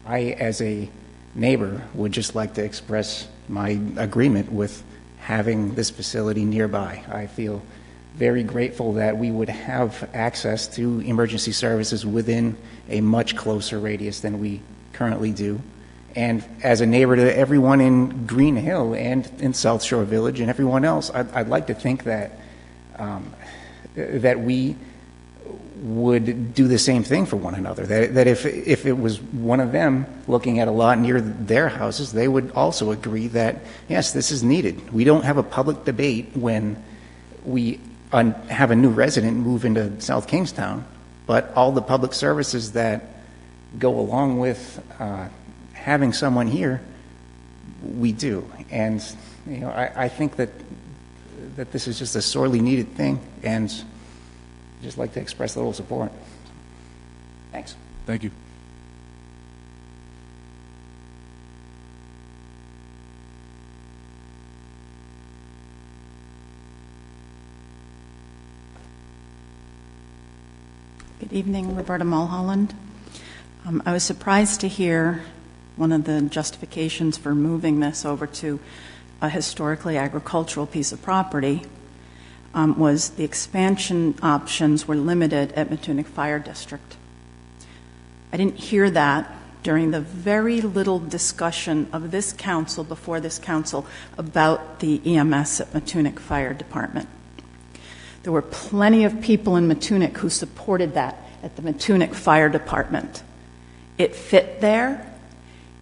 I, as a neighbor, would just like to express my agreement with having this facility nearby. I feel very grateful that we would have access to emergency services within a much closer radius than we currently do. And as a neighbor to everyone in Green Hill and in South Shore Village and everyone else, I'd like to think that that we would do the same thing for one another. That if it was one of them looking at a lot near their houses, they would also agree that, yes, this is needed. We don't have a public debate when we have a new resident move into South Kingstown, but all the public services that go along with having someone here, we do. And you know, I think that this is just a sorely needed thing, and just like to express a little support. Thanks. Thank you. Good evening, Roberta Mulholland. I was surprised to hear one of the justifications for moving this over to a historically agricultural piece of property was the expansion options were limited at Matunuck Fire District. I didn't hear that during the very little discussion of this council, before this council, about the EMS at Matunuck Fire Department. There were plenty of people in Matunuck who supported that at the Matunuck Fire Department. It fit there.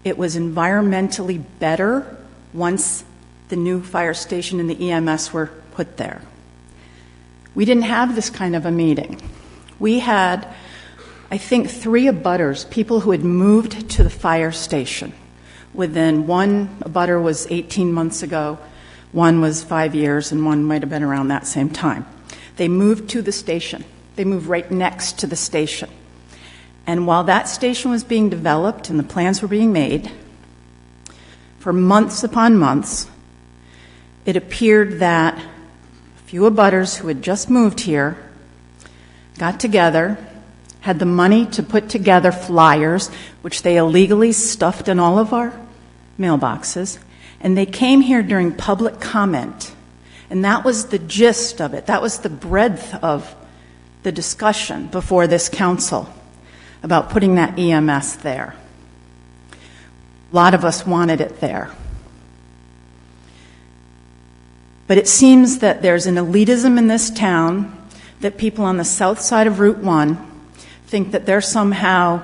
It was environmentally better once the new fire station and the EMS were put there. We didn't have this kind of a meeting. We had, I think, 3 abutters, people who had moved to the fire station. Within one abutter was 18 months ago, one was 5 years, and one might have been around that same time. They moved to the station. They moved right next to the station. And while that station was being developed and the plans were being made, for months upon months, it appeared that a few abutters who had just moved here got together, had the money to put together flyers, which they illegally stuffed in all of our mailboxes, and they came here during public comment. And that was the gist of it. That was the breadth of the discussion before this council about putting that EMS there. A lot of us wanted it there. But it seems that there's an elitism in this town that people on the south side of Route 1 think that they're somehow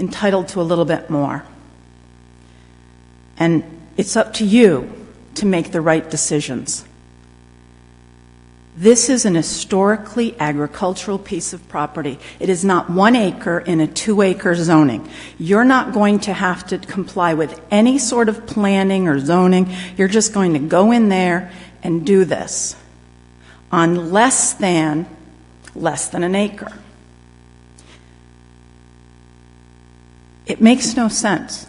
entitled to a little bit more. And it's up to you to make the right decisions. This is an historically agricultural piece of property. It is not 1 acre in a 2-acre zoning. You're not going to have to comply with any sort of planning or zoning. You're just going to go in there and do this on less than an acre. It makes no sense.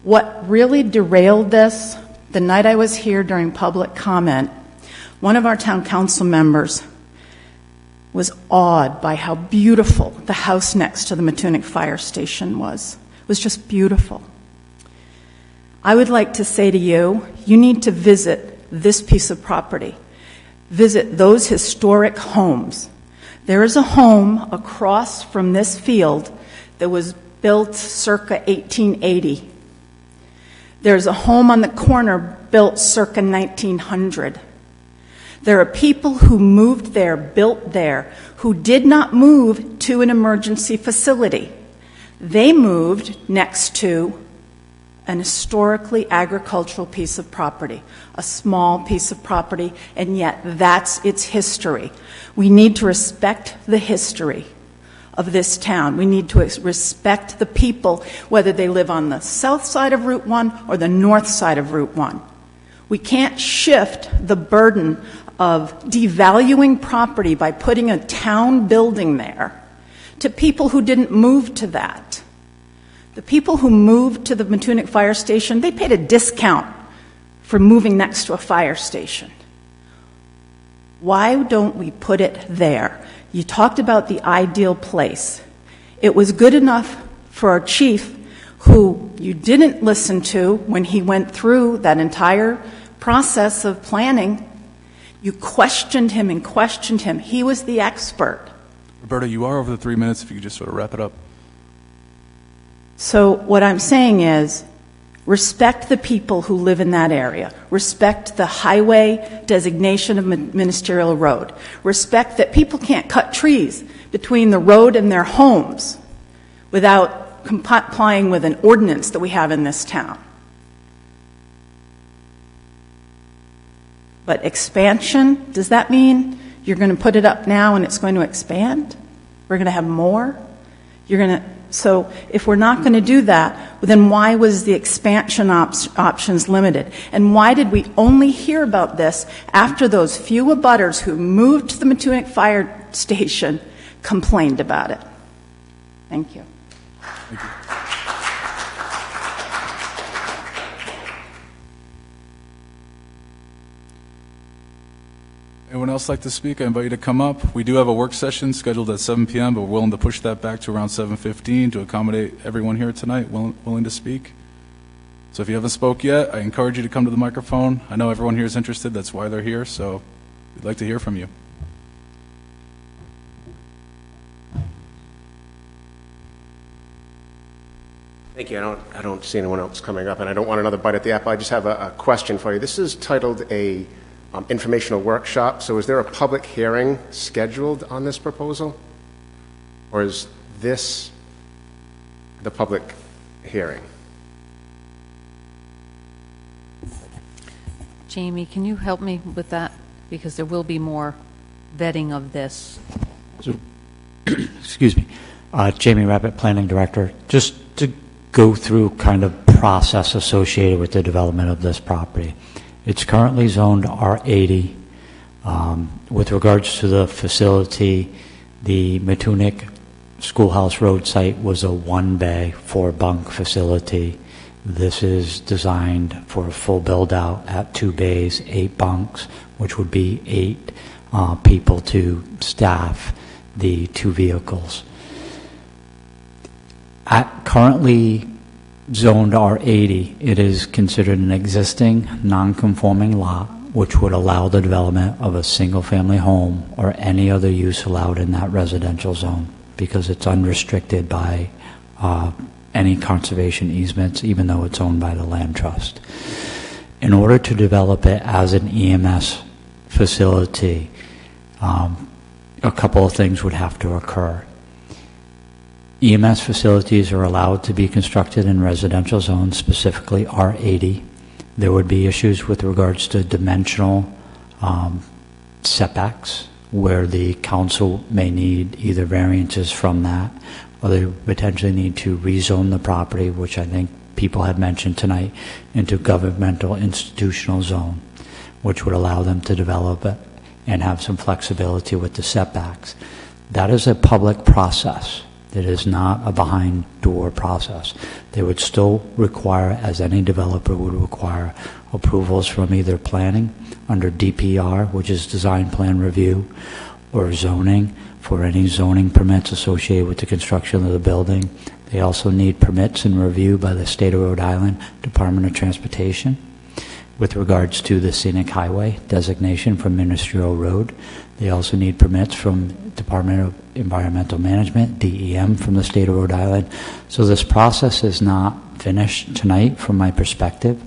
What really derailed this, the night I was here during public comment, one of our town council members was awed by how beautiful the house next to the Matunuck Fire Station was. It was just beautiful. I would like to say to you, you need to visit this piece of property. Visit those historic homes. There is a home across from this field that was built circa 1880. There's a home on the corner built circa 1900. There are people who moved there, built there, who did not move to an emergency facility. They moved next to an historically agricultural piece of property, a small piece of property, and yet that's its history. We need to respect the history of this town. We need to respect the people, whether they live on the south side of Route 1 or the north side of Route 1. We can't shift the burden of devaluing property by putting a town building there to people who didn't move to that. The people who moved to the Matunuck Fire Station, they paid a discount for moving next to a fire station. Why don't we put it there? You talked about the ideal place. It was good enough for our chief, who you didn't listen to when he went through that entire process of planning. You questioned him and questioned him. He was the expert. Roberta, you are over the 3 minutes. If you could just sort of wrap it up. So what I'm saying is, respect the people who live in that area. Respect the highway designation of Ministerial Road. Respect that people can't cut trees between the road and their homes without complying with an ordinance that we have in this town. But expansion, does that mean you're going to put it up now and it's going to expand? We're going to have more? So if we're not going to do that, then why was the expansion options limited? And why did we only hear about this after those few abutters who moved to the Matunuck Fire Station complained about it? Thank you. Thank you. Anyone else like to speak? I invite you to come up. We do have a work session scheduled at 7 p.m., but we're willing to push that back to around 7:15 to accommodate everyone here tonight willing to speak. So if you haven't spoke yet, I encourage you to come to the microphone. I know everyone here is interested. That's why they're here, so we'd like to hear from you. Thank you. I don't see anyone else coming up, and I don't want another bite at the apple. I just have a question for you. This is titled a informational workshop. So is there a public hearing scheduled on this proposal? Or is this the public hearing? Jamie, can you help me with that? Because there will be more vetting of this. So, excuse me. Jamie Rabbit, Planning Director. Just to go through kind of process associated with the development of this property. It's currently zoned R80. With regards to the facility, the Matunuck Schoolhouse Road site was a one-bay, four-bunk facility. This is designed for a full build-out at 2 bays, 8 bunks, which would be 8 people to staff the 2 vehicles. At currently zoned R80, it is considered an existing non-conforming lot, which would allow the development of a single-family home or any other use allowed in that residential zone because it's unrestricted by any conservation easements, even though it's owned by the land trust. In order to develop it as an EMS facility, a couple of things would have to occur. EMS facilities are allowed to be constructed in residential zones, specifically R80. There would be issues with regards to dimensional setbacks, where the council may need either variances from that, or they potentially need to rezone the property, which I think people had mentioned tonight, into governmental institutional zone, which would allow them to develop it and have some flexibility with the setbacks. That is a public process. It is not a behind-door process. They would still require, as any developer would require, approvals from either planning under DPR, which is design plan review, or zoning for any zoning permits associated with the construction of the building. They also need permits and review by the State of Rhode Island Department of Transportation with regards to the scenic highway designation from Ministerial Road. They also need permits from Department of Environmental Management, DEM, from the State of Rhode Island. So this process is not finished tonight from my perspective.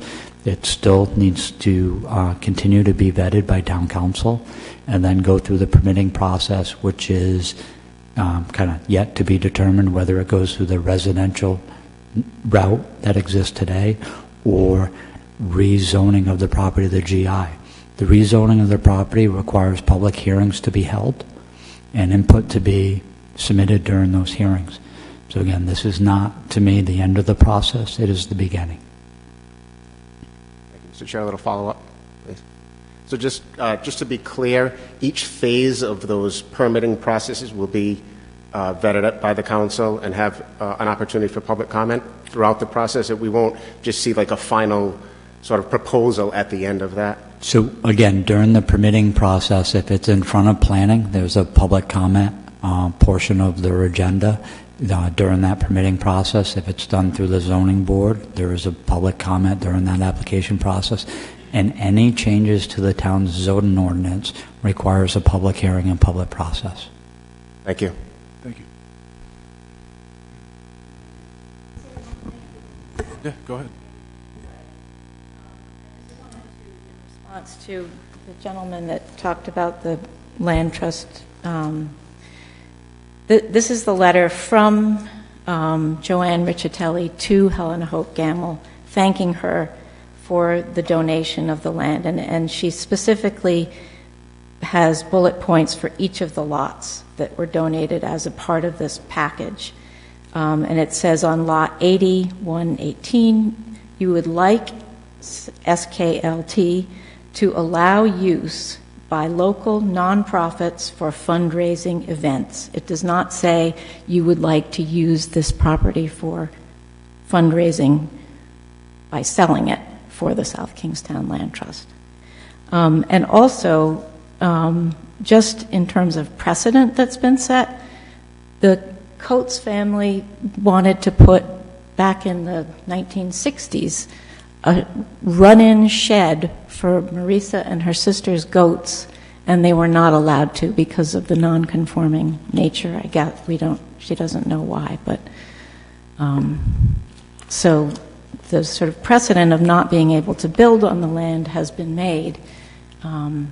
It still needs to continue to be vetted by town council and then go through the permitting process, which is kind of yet to be determined whether it goes through the residential route that exists today or rezoning of the property to the GI. The rezoning of the property requires public hearings to be held and input to be submitted during those hearings. So again, this is not, to me, the end of the process. It is the beginning. Thank you. Mr. Chair, a little follow-up, please. So just to be clear, each phase of those permitting processes will be vetted by the council and have an opportunity for public comment throughout the process. We won't just see like a final sort of proposal at the end of that. So again, during the permitting process, if it's in front of planning, there's a public comment portion of their agenda, during that permitting process. If it's done through the zoning board, there is a public comment during that application process, and any changes to the town's zoning ordinance requires a public hearing and public process. Thank you. Thank you. Yeah, go ahead. Response to the gentleman that talked about the land trust. This is the letter from Joanne Riccitelli to Helena Hope Gamble, thanking her for the donation of the land. And she specifically has bullet points for each of the lots that were donated as a part of this package. And it says on lot 80, 118, you would like SKLT to allow use by local nonprofits for fundraising events. It does not say you would like to use this property for fundraising by selling it for the South Kingstown Land Trust. And also, just in terms of precedent that's been set, the Coates family wanted to put, back in the 1960s, a run-in shed for Marisa and her sister's goats, and they were not allowed to because of the non-conforming nature. I guess she doesn't know why, but so the sort of precedent of not being able to build on the land has been made, and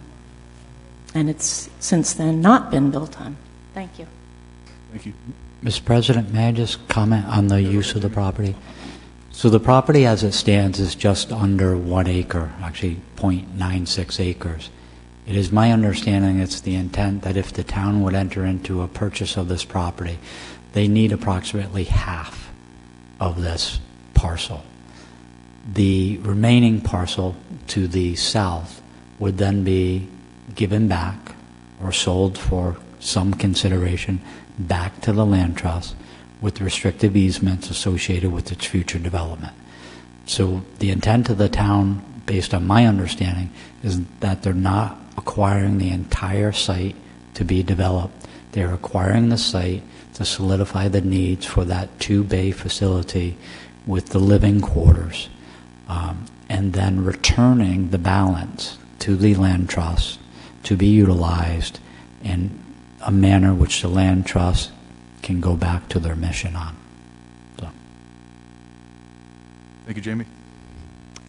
it's since then not been built on. Thank you. Thank you. Mr. President, may I just comment on the use of the property? So the property as it stands is just under 1 acre, actually 0.96 acres. It is my understanding it's the intent that if the town would enter into a purchase of this property, they need approximately half of this parcel. The remaining parcel to the south would then be given back or sold for some consideration back to the land trust with restrictive easements associated with its future development. So the intent of the town, based on my understanding, is that they're not acquiring the entire site to be developed. They're acquiring the site to solidify the needs for that 2-bay facility with the living quarters, and then returning the balance to the land trust to be utilized in a manner which the land trust can go back to their mission on. So. Thank you, Jamie.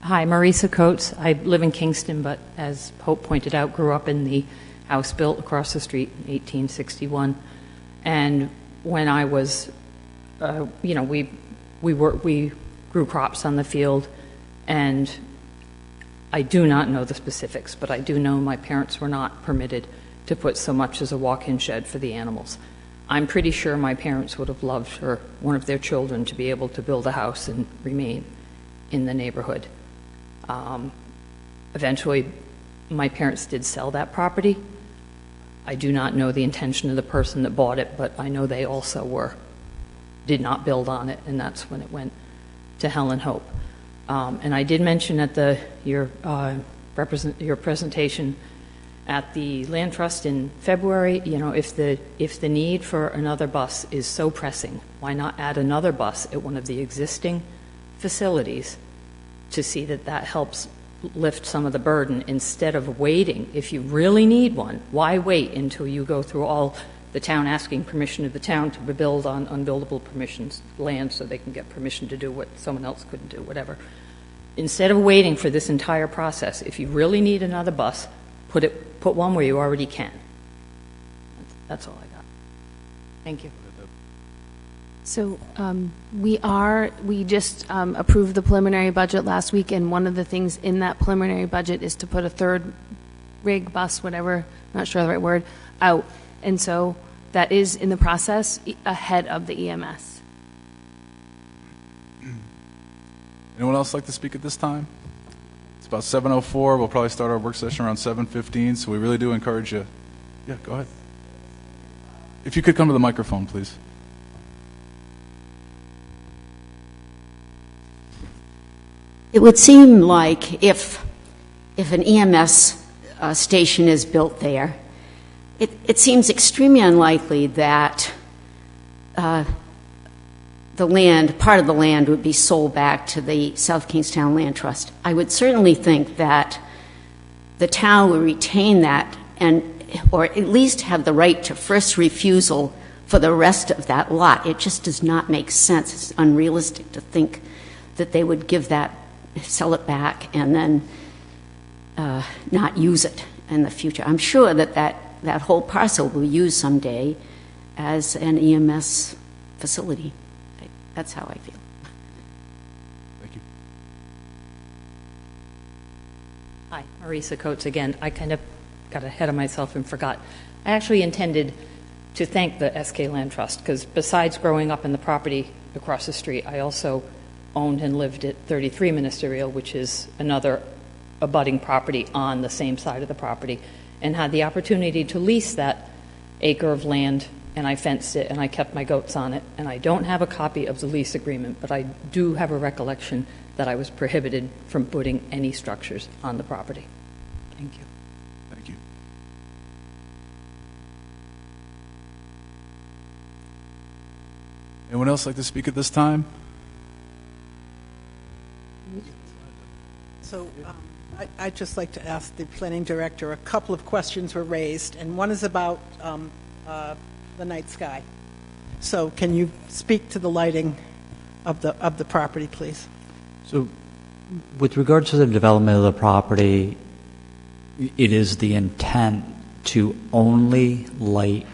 Hi, Marisa Coates. I live in Kingston, but as Hope pointed out, grew up in the house built across the street in 1861. And when I was, we grew crops on the field, and I do not know the specifics, but I do know my parents were not permitted to put so much as a walk-in shed for the animals. I'm pretty sure my parents would have loved for one of their children to be able to build a house and remain in the neighborhood. Eventually, my parents did sell that property. I do not know the intention of the person that bought it, but I know they also did not build on it, and that's when it went to Helen Hope. And I did mention at your presentation at the Land Trust in February, if the need for another bus is so pressing, why not add another bus at one of the existing facilities to see that helps lift some of the burden instead of waiting. If you really need one, why wait until you go through all the town asking permission of the town to build on unbuildable permissions land so they can get permission to do what someone else couldn't do, whatever. Instead of waiting for this entire process, if you really need another bus, put one where you already can. That's all I got. Thank you. So we just approved the preliminary budget last week, and one of the things in that preliminary budget is to put a third rig, bus, whatever, not sure the right word, out. And so that is in the process ahead of the EMS. Anyone else like to speak at this time? It's about 7:04. We'll probably start our work session around 7:15, so we really do encourage you. Yeah, go ahead. If you could come to the microphone, please. It would seem like if an EMS station is built there, it seems extremely unlikely that the land, part of the land would be sold back to the South Kingstown Land Trust. I would certainly think that the town would retain that or at least have the right to first refusal for the rest of that lot. It just does not make sense. It's unrealistic to think that they would sell it back and then not use it in the future. I'm sure that whole parcel will be used someday as an EMS facility. That's how I feel. Thank you. Hi, Marisa Coates again. I kind of got ahead of myself and forgot. I actually intended to thank the SK Land Trust because besides growing up in the property across the street, I also owned and lived at 33 Ministerial, which is another abutting property on the same side of the property, and had the opportunity to lease that acre of land, and I fenced it and I kept my goats on it. And I don't have a copy of the lease agreement, but I do have a recollection that I was prohibited from putting any structures on the property. Thank you. Thank you. Anyone else like to speak at this time? So I'd just like to ask the planning director, a couple of questions were raised, and one is about the night sky. So can you speak to the lighting of the property, please? So with regards to the development of the property, it is the intent to only light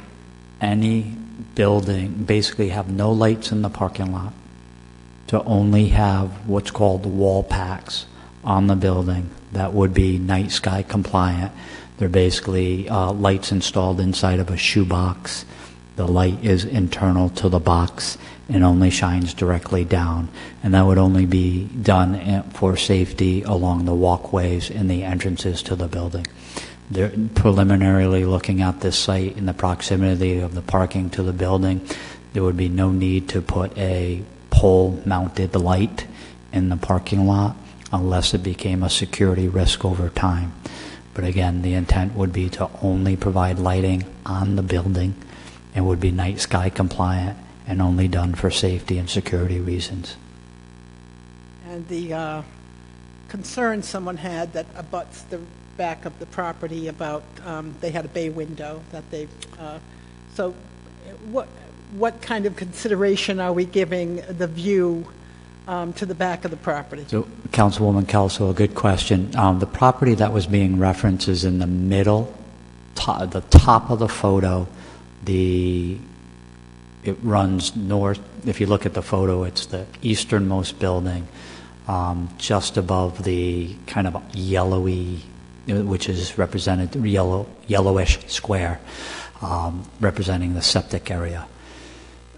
any building, basically have no lights in the parking lot, to only have what's called wall packs on the building that would be night sky compliant. They're basically lights installed inside of a shoebox. The light is internal to the box and only shines directly down. And that would only be done for safety along the walkways and the entrances to the building. They're preliminarily looking at this site in the proximity of the parking to the building, there would be no need to put a pole-mounted light in the parking lot unless it became a security risk over time. But again, the intent would be to only provide lighting on the building. It would be night sky compliant and only done for safety and security reasons. And the concern someone had that abuts the back of the property about they had a bay window that they so what kind of consideration are we giving the view to the back of the property? So, Councilwoman Kelso, a good question. The property that was being referenced is in the middle, the top of the photo. It runs north. If you look at the photo, it's the easternmost building, just above the kind of yellowy, which is represented yellowish square, representing the septic area.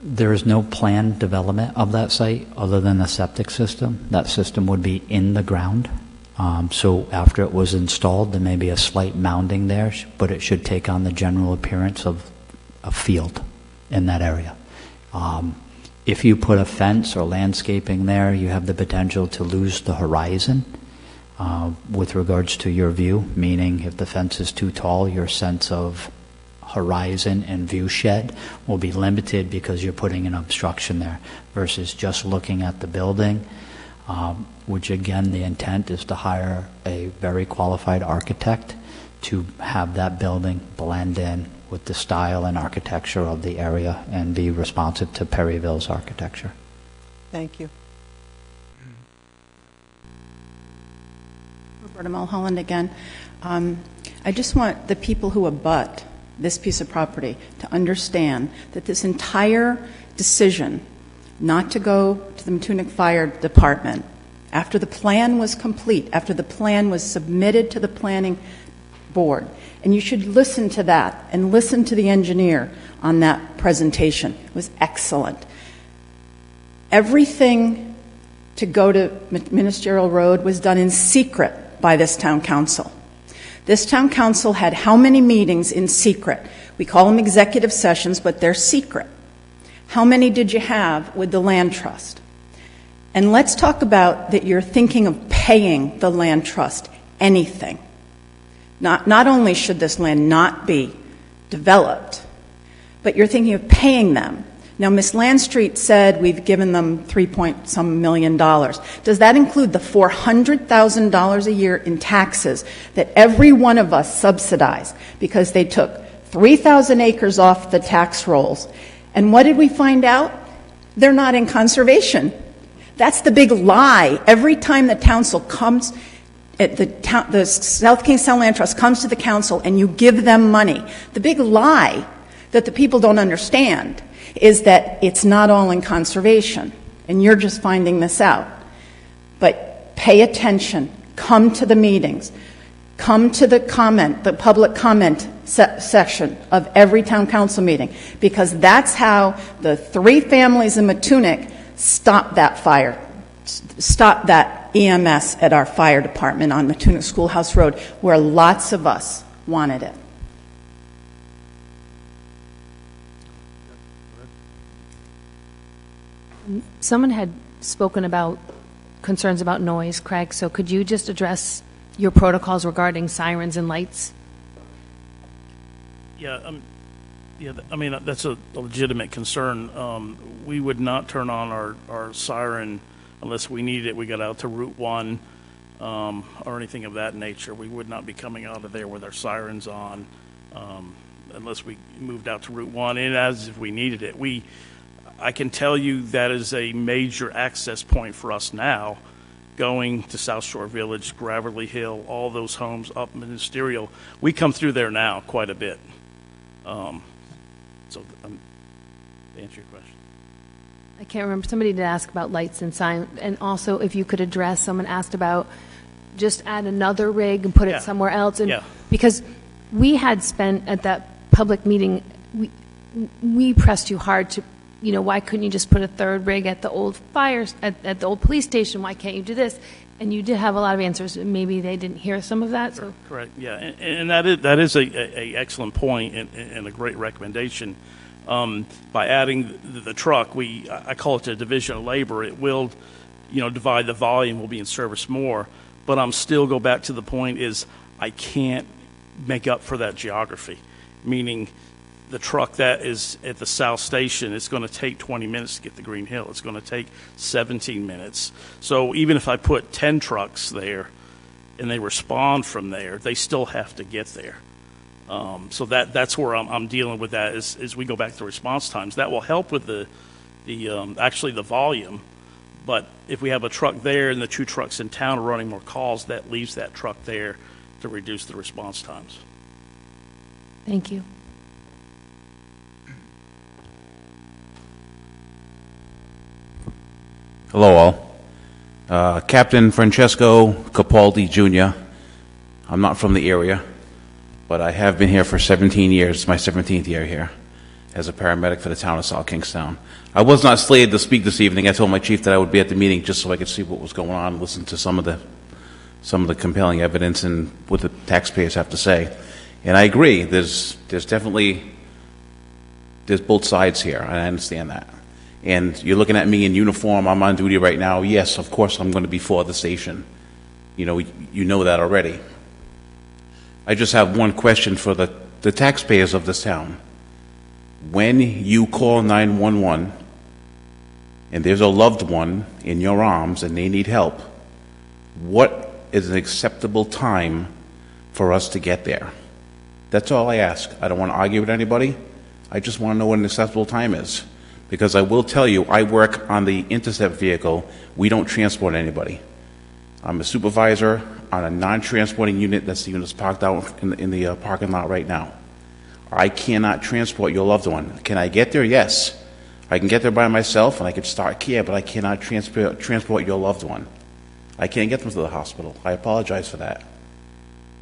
There is no planned development of that site other than the septic system. That system would be in the ground. So after it was installed, there may be a slight mounding there, but it should take on the general appearance of a field in that area. If you put a fence or landscaping there, you have the potential to lose the horizon with regards to your view, meaning if the fence is too tall, your sense of horizon and view shed will be limited because you're putting an obstruction there versus just looking at the building, which again, the intent is to hire a very qualified architect to have that building blend in with the style and architecture of the area and be responsive to Perryville's architecture. Thank you. Roberta Mulholland again. I just want the people who abut this piece of property to understand that this entire decision not to go to the Mattoonic Fire Department after the plan was complete, after the plan was submitted to the planning board, and you should listen to that and listen to the engineer on that presentation. It was excellent. Everything to go to Ministerial Road was done in secret by this town council. This town council had how many meetings in secret? We call them executive sessions, but they're secret. How many did you have with the land trust? And let's talk about that you're thinking of paying the land trust anything. Not only should this land not be developed, but you're thinking of paying them Now, Ms. Landstreet said we've given them $3-some million. Does that include the $400,000 a year in taxes that every one of us subsidized because they took 3,000 acres off the tax rolls? And what did we find out? They're not in conservation. That's the big lie. Every time the council comes, the South Kingstown Land Trust comes to the council and you give them money, the big lie that the people don't understand is that it's not all in conservation, and you're just finding this out. But pay attention. Come to the meetings. Come to the public comment section of every town council meeting, because that's how the 3 families in Matunic stopped that fire, stopped that EMS at our fire department on Matunic Schoolhouse Road, where lots of us wanted it. Someone had spoken about concerns about noise, Craig, so could you just address your protocols regarding sirens and lights? Yeah, I mean, that's a legitimate concern. We would not turn on our siren unless we needed it. We got out to Route 1 or anything of that nature. We would not be coming out of there with our sirens on unless we moved out to Route 1, and as if we needed it. I can tell you that is a major access point for us now, going to South Shore Village, Gravelly Hill, all those homes up Ministerial. We come through there now quite a bit. To answer your question. I can't remember. Somebody did ask about lights and sign, and also if you could address, someone asked about just add another rig and put it somewhere else. And because we had spent at that public meeting, we pressed you hard to, why couldn't you just put a 3rd rig at the old at the old police station? Why can't you do this? And you did have a lot of answers. Maybe they didn't hear some of that. So correct, yeah, and that is a excellent point and a great recommendation. By adding the truck, I call it the division of labor. It will, divide the volume. Will be in service more, but I'm still go back to the point is I can't make up for that geography, meaning. The truck that is at the South Station, it's going to take 20 minutes to get to Green Hill. It's going to take 17 minutes. So even if I put 10 trucks there and they respond from there, they still have to get there. So that's where I'm dealing with that is we go back to response times. That will help with actually the volume. But if we have a truck there and the 2 trucks in town are running more calls, that leaves that truck there to reduce the response times. Thank you. Hello all. Captain Francesco Capaldi Jr. I'm not from the area, but I have been here for 17 years, my 17th year here, as a paramedic for the town of South Kingstown. I was not slated to speak this evening. I told my chief that I would be at the meeting just so I could see what was going on, listen to some of the compelling evidence and what the taxpayers have to say. And I agree, there's both sides here, and I understand that. And you're looking at me in uniform, I'm on duty right now. Yes, of course I'm going to be for the station. You know that already. I just have one question for the taxpayers of this town. When you call 911 and there's a loved one in your arms and they need help, what is an acceptable time for us to get there? That's all I ask. I don't want to argue with anybody. I just want to know what an acceptable time is. Because I will tell you, I work on the intercept vehicle. We don't transport anybody. I'm a supervisor on a non-transporting unit. That's the unit that's parked out in the parking lot right now. I cannot transport your loved one. Can I get there? Yes. I can get there by myself and I can start care, but I cannot transport your loved one. I can't get them to the hospital. I apologize for that.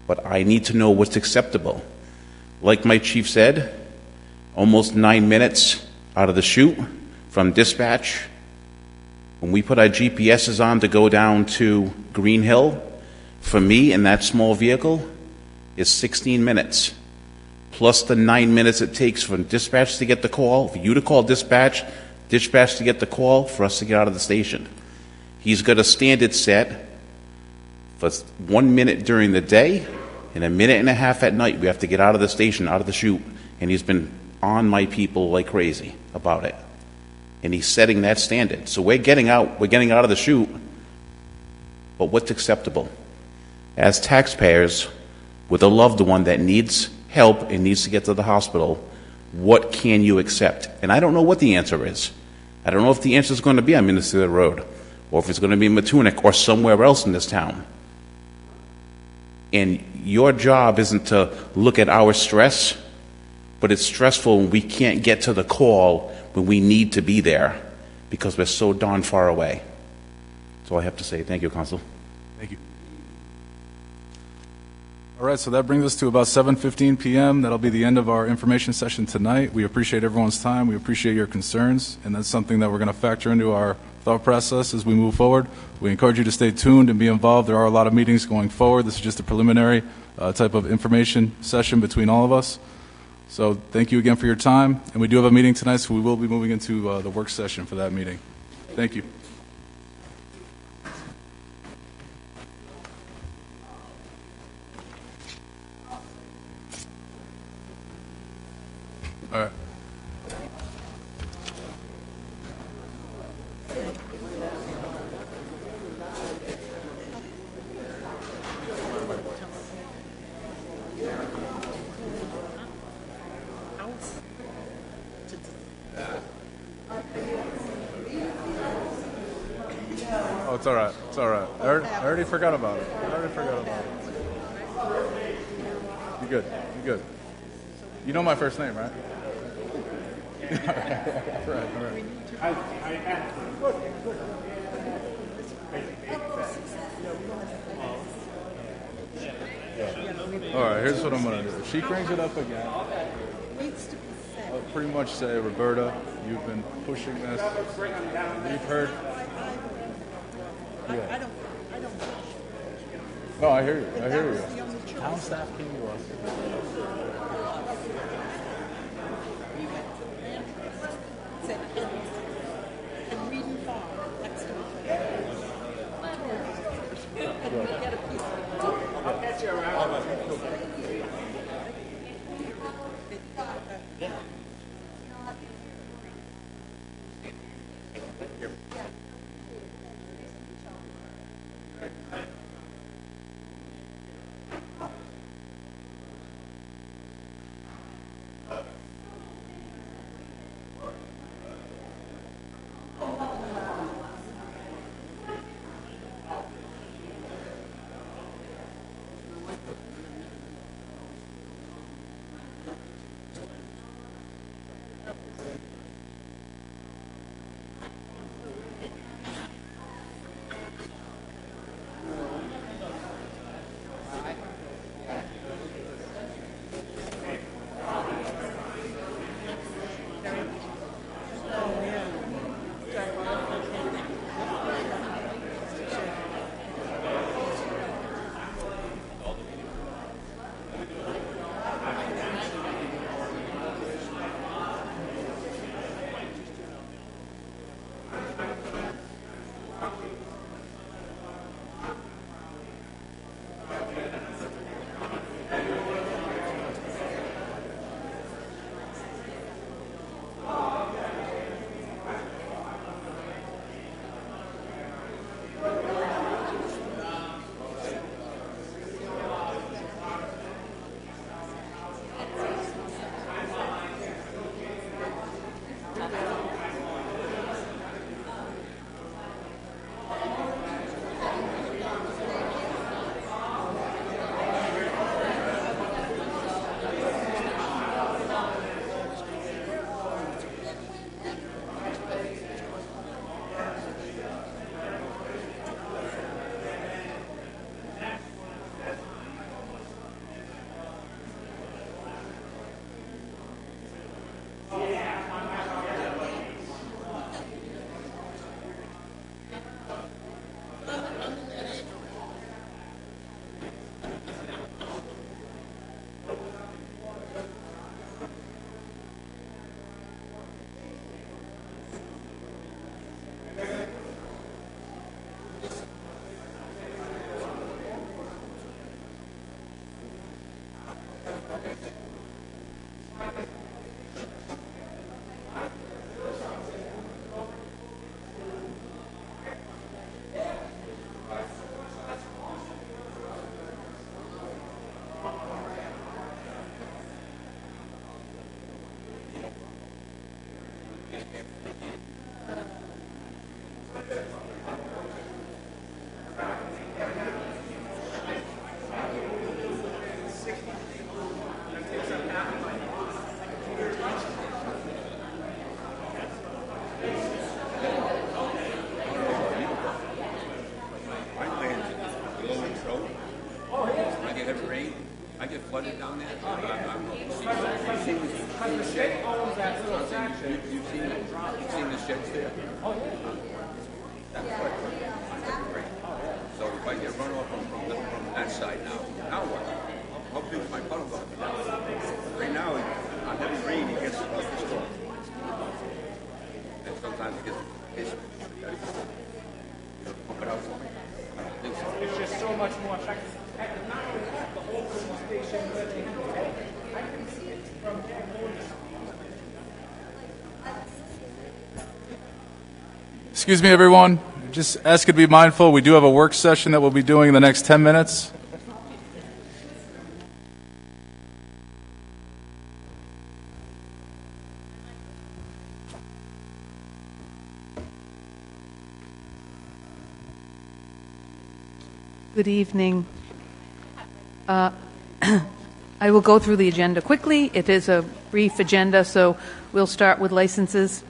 But I need to know what's acceptable. Like my chief said, almost 9 minutes out of the chute from dispatch. When we put our GPSs on to go down to Green Hill, for me in that small vehicle is 16 minutes. Plus the 9 minutes it takes from dispatch to get the call, for you to call dispatch to get the call, for us to get out of the station. He's got a standard set for 1 minute during the day and a minute and a half at night. We have to get out of the station, out of the chute, and he's been on my people like crazy about it. and he's setting that standard. So we're getting out of the chute, but what's acceptable? As taxpayers, with a loved one that needs help and needs to get to the hospital, what can you accept? And I don't know what the answer is. I don't know if the answer is going to be on Minnesota Road, or if it's going to be in Matunic or somewhere else in this town. And your job isn't to look at our stress, but it's stressful when we can't get to the call when we need to be there because we're so darn far away. That's all I have to say. Thank you, Council. Thank you. All right, so that brings us to about 7:15 p.m. That'll be the end of our information session tonight. We appreciate everyone's time. We appreciate your concerns, and that's something that we're going to factor into our thought process as we move forward. We encourage you to stay tuned and be involved. There are a lot of meetings going forward. This is just a preliminary type of information session between all of us. So thank you again for your time. And we do have a meeting tonight, so we will be moving into the work session for that meeting. Thank you. All right. Oh, it's all right. It's all right. I already forgot about it. You're good. You're good. You know my first name, right? All right. All right, here's what I'm going to do. If she brings it up again, I'll pretty much say, Roberta, you've been pushing this. We've heard. Yeah. No, I hear you. Town staff came to us. heavy rain, I get flooded down there. You've seen the sheds there? Oh, yeah. That's right. So if I get runoff from that side now what? How big is my puddle going to be? Right now, on heavy rain, it gets about this tall. And sometimes it gets pump it out for me. I don't think so. It's just so much more effective. Not only that, the whole cooling station where they have it, I can see it from there. Excuse me, everyone. Just ask you to be mindful. We do have a work session that we'll be doing in the next 10 minutes. Good evening. I will go through the agenda quickly. It is a brief agenda, so we'll start with licenses.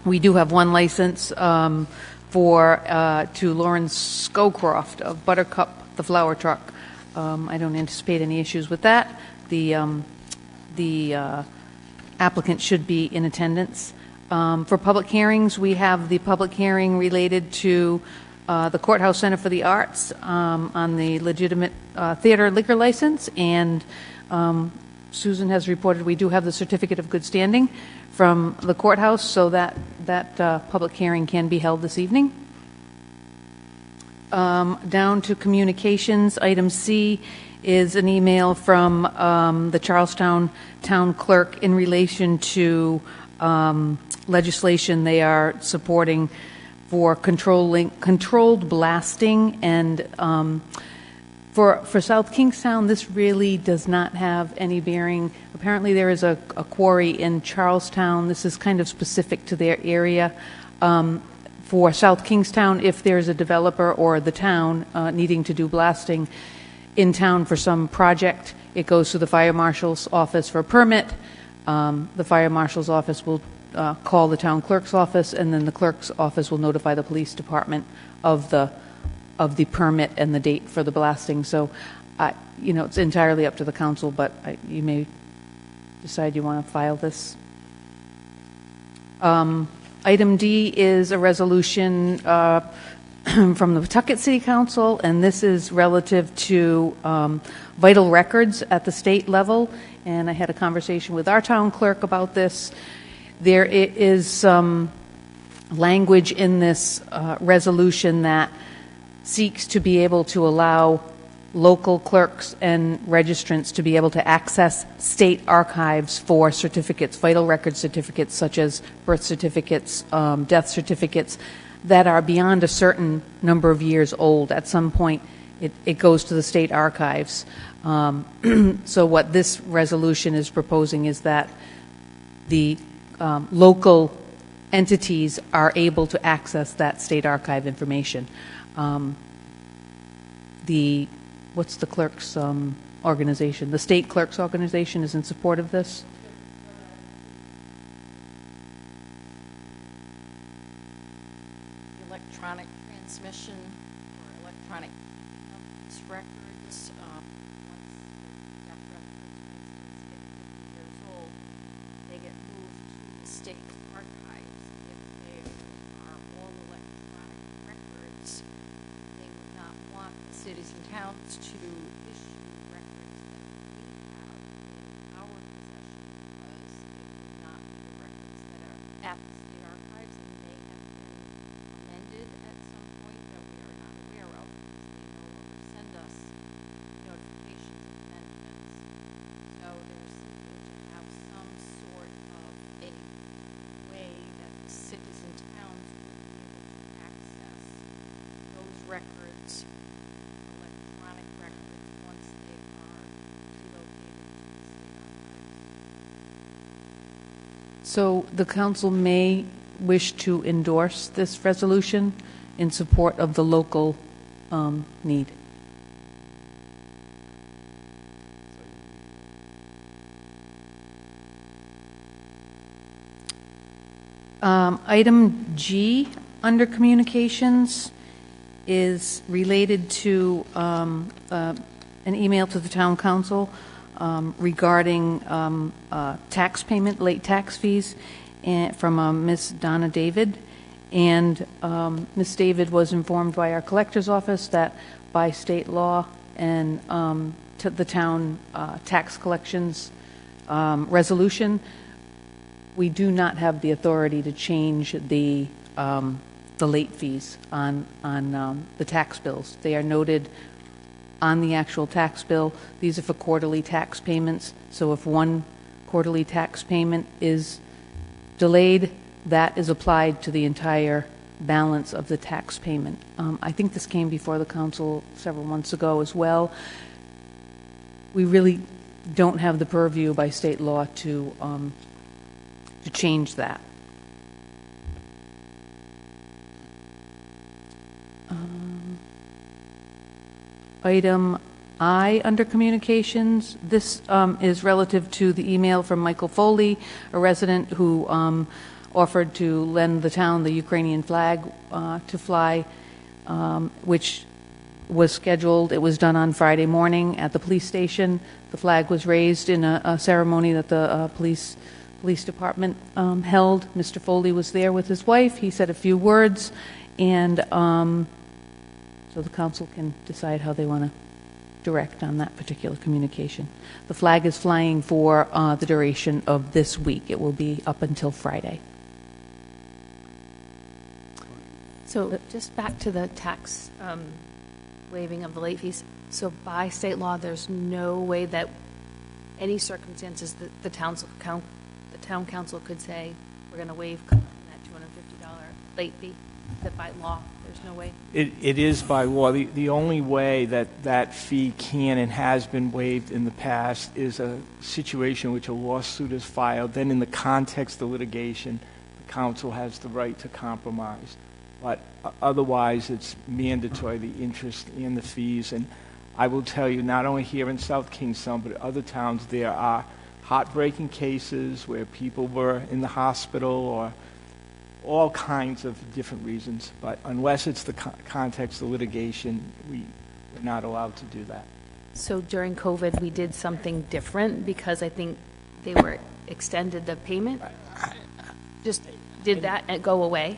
We do have one license to Lawrence Scowcroft of Buttercup, the flower truck. I don't anticipate any issues with that. The applicant should be in attendance. For public hearings, we have the public hearing related to the Courthouse Center for the Arts on the legitimate theater liquor license, and Susan has reported we do have the certificate of good standing from the courthouse, so that public hearing can be held this evening. Down to communications, item C is an email from the Charlestown Town Clerk in relation to legislation they are supporting for controlled blasting, and for South Kingstown, this really does not have any bearing. Apparently, there is a quarry in Charlestown. This is kind of specific to their area. For South Kingstown, if there's a developer or the town needing to do blasting in town for some project, it goes to the fire marshal's office for a permit. The fire marshal's office will call the town clerk's office, and then the clerk's office will notify the police department of the permit and the date for the blasting. So, it's entirely up to the council, but you may decide you want to file this. Item D is a resolution from the Pawtucket City Council, and this is relative to vital records at the state level. And I had a conversation with our town clerk about this. There is some language in this resolution that seeks to be able to allow local clerks and registrants to be able to access state archives for certificates, vital record certificates such as birth certificates, death certificates that are beyond a certain number of years old. At some point, it goes to the state archives. So what this resolution is proposing is that the local entities are able to access that state archive information. What's the clerk's organization? The state clerk's organization is in support of this. Electronic transmission or electronic records. Once death records, for instance, get 50 years old, they get moved to the state archives. If they are all electronic records, they would not want the cities and towns to issue records that we have in our possession, because it would not be the records that are at the state archives and may have been amended at some point that we are not aware of, because they no longer send us notifications of amendments. So they're seeking to have some sort of a way that the cities and towns would be able to access those records, electronic records, once they are relocated to the state archives. So the council may wish to endorse this resolution in support of the local need. Item G under communications is related to an email to the town council regarding tax payment, late tax fees, from Ms. Donna David. And Ms. David was informed by our collector's office that by state law and to the town tax collections resolution, we do not have the authority to change the late fees on the tax bills. They are noted on the actual tax bill. These are for quarterly tax payments. So if one quarterly tax payment is delayed, that is applied to the entire balance of the tax payment. I think this came before the council several months ago as well. We really don't have the purview by state law to change that. Item I under communications, this is relative to the email from Michael Foley, a resident who offered to lend the town the Ukrainian flag to fly, which was scheduled. It was done on Friday morning at the police station. The flag was raised in a ceremony that the police department held. Mr. Foley was there with his wife. He said a few words, and so the council can decide how they want to direct on that particular communication. The flag is flying for the duration of this week. It will be up until Friday. So just back to the tax waiving of the late fees. So by state law, there's no way that any circumstances that the town council could say we're going to waive that $250 late fee. That by law, there's no way. It is by law. The only way that fee can and has been waived in the past is a situation in which a lawsuit is filed. Then in the context of litigation, the council has the right to compromise. But otherwise, it's mandatory, the interest and the fees. And I will tell you, not only here in South Kingstown, but other towns, there are heartbreaking cases where people were in the hospital or all kinds of different reasons. But unless it's the context of litigation, we're not allowed to do that. So during COVID, we did something different because I think they were extended the payment? Just did that go away?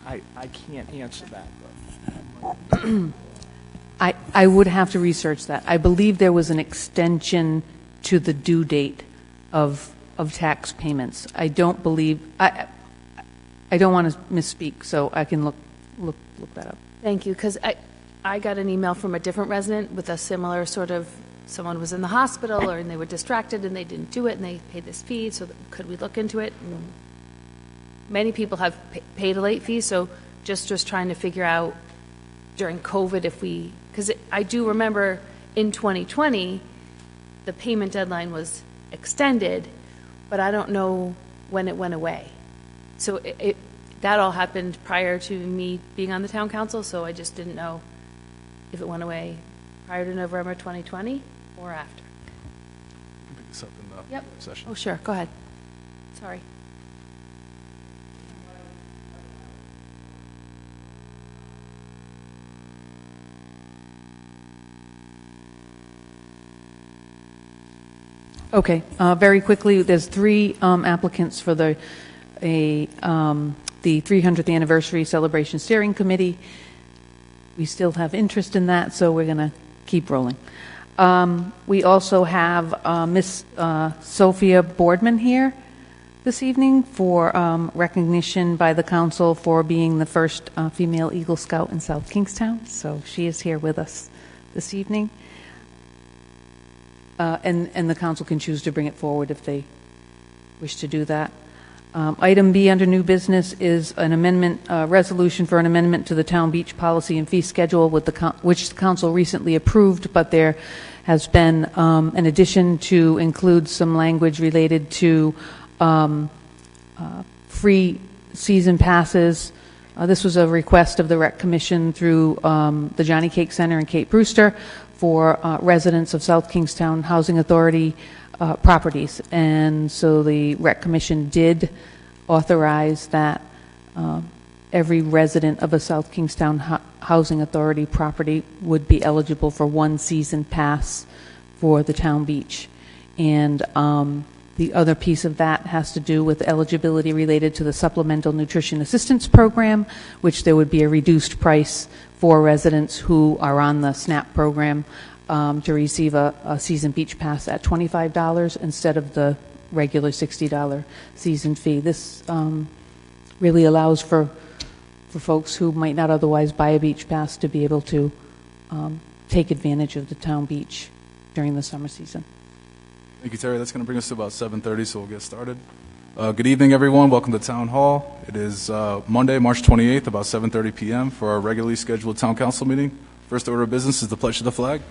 I can't answer that. I would have to research that. I believe there was an extension to the due date of tax payments. I don't believe I don't want to misspeak, so I can look that up. Thank you, because I got an email from a different resident with a similar sort of, someone was in the hospital and they were distracted and they didn't do it and they paid this fee, so could we look into it? And many people have paid a late fee, so just trying to figure out during COVID if we, because I do remember in 2020, the payment deadline was extended, but I don't know when it went away. So that all happened prior to me being on the town council, so I just didn't know if it went away prior to November 2020 or after. Pick this up in the Yep. session. Oh, sure. Go ahead. Sorry. Okay, very quickly, there's 3 applicants for the 300th Anniversary Celebration Steering Committee. We still have interest in that, so we're going to keep rolling. We also have Miss Sophia Boardman here this evening for recognition by the council for being the first female Eagle Scout in South Kingstown. So she is here with us this evening. And the council can choose to bring it forward if they wish to do that. Item B under new business is an amendment, resolution for an amendment to the town beach policy and fee schedule with which the council recently approved, but there has been an addition to include some language related to free season passes. This was a request of the Rec Commission through the Johnny Cake Center and Kate Brewster for residents of South Kingstown Housing Authority properties. And so the Rec Commission did authorize that every resident of a South Kingstown Housing Authority property would be eligible for one season pass for the town beach. And the other piece of that has to do with eligibility related to the Supplemental Nutrition Assistance Program, which there would be a reduced price for residents who are on the SNAP program to receive a season beach pass at $25 instead of the regular $60 season fee. This really allows for folks who might not otherwise buy a beach pass to be able to take advantage of the town beach during the summer season. Thank you, Terry. That's going to bring us to about 7:30, so we'll get started. Good evening, everyone. Welcome to Town Hall. It is Monday, March 28th, about 7:30 p.m. for our regularly scheduled Town Council meeting. First order of business is the pledge to the flag.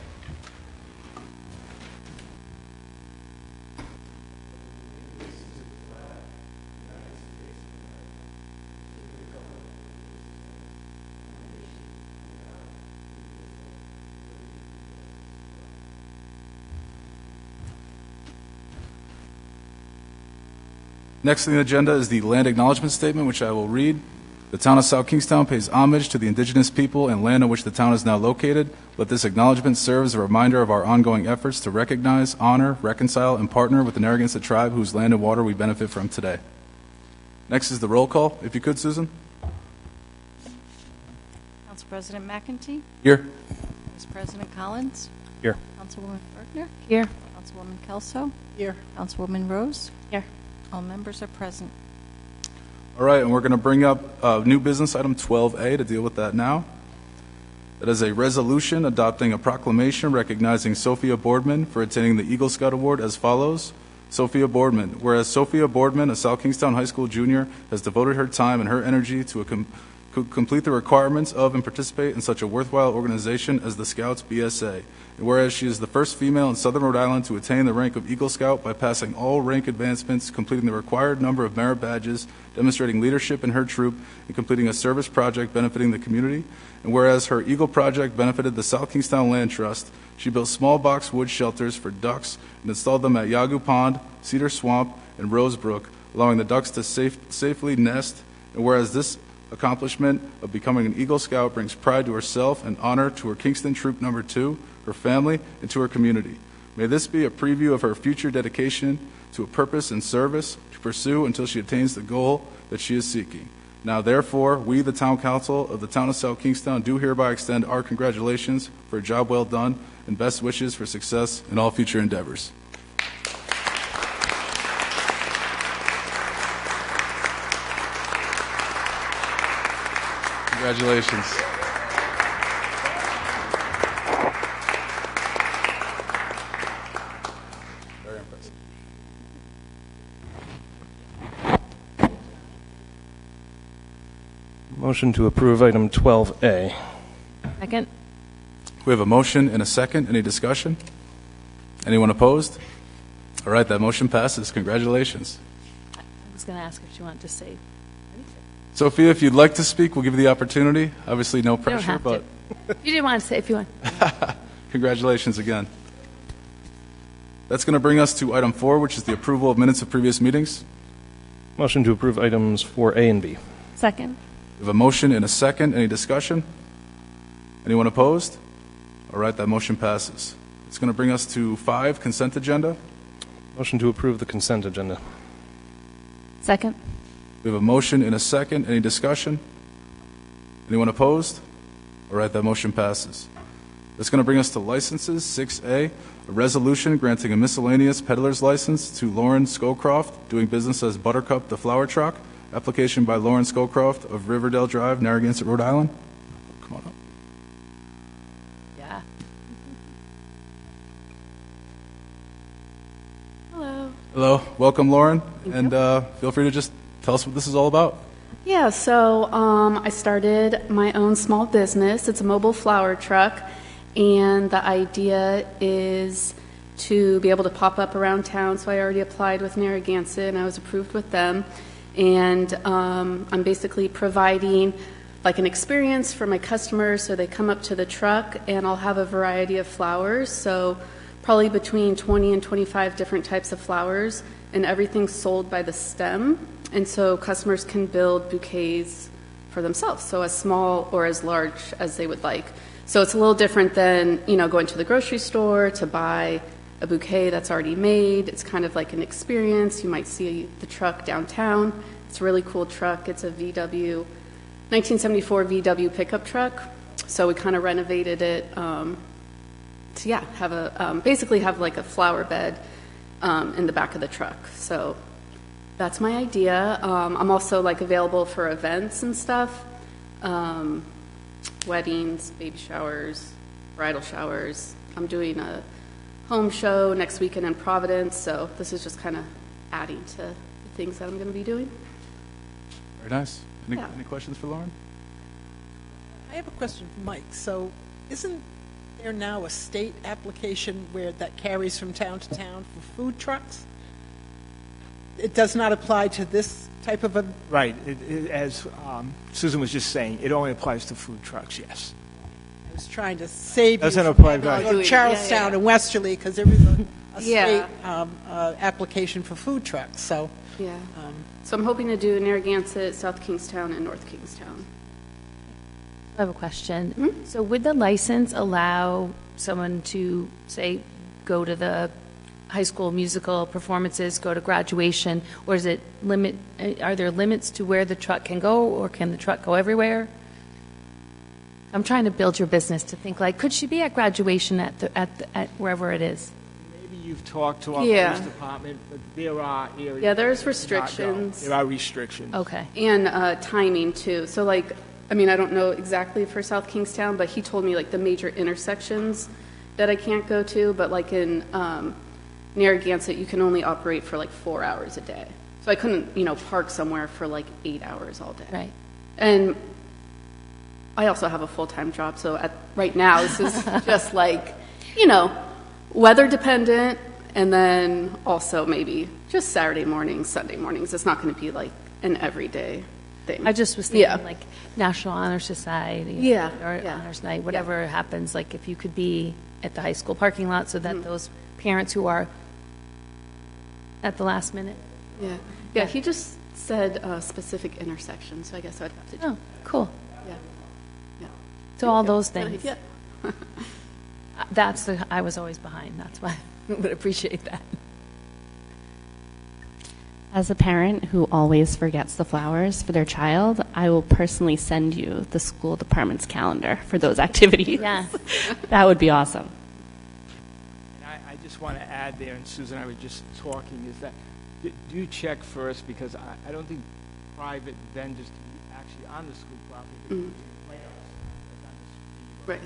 Next on the agenda is the land acknowledgement statement, which I will read. The town of South Kingstown pays homage to the indigenous people and land on which the town is now located. Let this acknowledgement serve as a reminder of our ongoing efforts to recognize, honor, reconcile, and partner with the Narragansett tribe whose land and water we benefit from today. Next is the roll call. If you could, Susan. Council President McEntee? Here. Vice President Collins? Here. Councilwoman Bergner? Here. Councilwoman Kelso? Here. Councilwoman Rose? Here. All members are present. All right, and we're going to bring up new business item 12A to deal with that now. That is a resolution adopting a proclamation recognizing Sophia Boardman for attaining the Eagle Scout Award as follows. Sophia Boardman. Whereas Sophia Boardman, a South Kingstown High School junior, has devoted her time and her energy to complete the requirements of and participate in such a worthwhile organization as the Scouts BSA. And whereas she is the first female in Southern Rhode Island to attain the rank of Eagle Scout by passing all rank advancements, completing the required number of merit badges, demonstrating leadership in her troop, and completing a service project benefiting the community. And whereas her Eagle project benefited the South Kingstown Land Trust, she built small box wood shelters for ducks and installed them at Yagu Pond, Cedar Swamp, and Rosebrook, allowing the ducks to safely nest. And whereas this accomplishment of becoming an Eagle Scout brings pride to herself and honor to her Kingston Troop Number 2, her family, and to her community. May this be a preview of her future dedication to a purpose and service to pursue until she attains the goal that she is seeking. Now, therefore, we, the Town Council of the Town of South Kingstown, do hereby extend our congratulations for a job well done and best wishes for success in all future endeavors. Congratulations. Very impressive. Motion to approve item 12A. Second. We have a motion and a second. Any discussion? Anyone opposed? All right, that motion passes. Congratulations. I was going to ask if she wanted to say anything. Sophia, if you'd like to speak, we'll give you the opportunity. Obviously, no You don't pressure, have but to. You didn't want to say if you want. congratulations again. That's going to bring us to item 4, which is the approval of minutes of previous meetings. Motion to approve items 4A and B. Second. We have a motion and a second. Any discussion? Anyone opposed? All right, that motion passes. It's going to bring us to 5, consent agenda. Motion to approve the consent agenda. Second. We have a motion and a second. Any discussion? Anyone opposed? All right, that motion passes. That's going to bring us to licenses. 6A, a resolution granting a miscellaneous peddler's license to Lauren Scowcroft, doing business as Buttercup the Flower Truck. Application by Lauren Scowcroft of Riverdale Drive, Narragansett, Rhode Island. Come on up. Yeah. Hello. Hello. Welcome, Lauren. And feel free to just tell us what this is all about. Yeah, so I started my own small business. It's a mobile flower truck, and the idea is to be able to pop up around town. So I already applied with Narragansett, and I was approved with them. And I'm basically providing like an experience for my customers, so they come up to the truck, and I'll have a variety of flowers. So probably between 20 and 25 different types of flowers, and everything's sold by the stem. And so customers can build bouquets for themselves, so as small or as large as they would like. So it's a little different than, going to the grocery store to buy a bouquet that's already made. It's kind of like an experience. You might see the truck downtown. It's a really cool truck. It's a 1974 VW pickup truck. So we kind of renovated it to, basically have like a flower bed in the back of the truck. So that's my idea. I'm also like available for events and stuff, weddings, baby showers, bridal showers. I'm doing a home show next weekend in Providence, so this is just kind of adding to the things that I'm going to be doing. Very nice. Any questions for Lauren? I have a question for Mike. So isn't there now a state application that carries from town to town for food trucks? It does not apply to this type of a... Right. As Susan was just saying, it only applies to food trucks, yes. I was trying to save Doesn't you apply from having to to go to Charlestown and Westerly, because there is a state application for food trucks. So, So I'm hoping to do Narragansett, South Kingstown, and North Kingstown. I have a question. So would the license allow someone to, say, go to the high school musical performances, go to graduation, or is it are there limits to where the truck can go, or can the truck go everywhere? I'm trying to build your business to think like, could she be at graduation at wherever it is? Maybe you've talked to our police department, but there are areas... Yeah, there's restrictions. There are restrictions. Okay. And timing, too. So, like, I mean, I don't know exactly for South Kingstown, but he told me, like, the major intersections that I can't go to, but, like, in Narragansett, you can only operate for, like, 4 hours a day. So I couldn't, park somewhere for, like, 8 hours all day. Right. And I also have a full-time job, so right now, this is just, like, weather dependent, and then also maybe just Saturday mornings, Sunday mornings. It's not going to be, like, an everyday thing. I just was thinking, like, National Honor Society or Honors Night, whatever happens, like, if you could be at the high school parking lot so that those parents who are at the last minute. Yeah, he just said specific intersections, so I guess I'd have to do Oh, cool. Yeah. So all those things. Yeah. I was always behind. That's why I would appreciate that. As a parent who always forgets the flowers for their child, I will personally send you the school department's calendar for those activities. Yes. That would be awesome. And I just want to add there, and Susan and I were just talking, is that do check first, because I don't think private vendors can be actually on the school property. Right.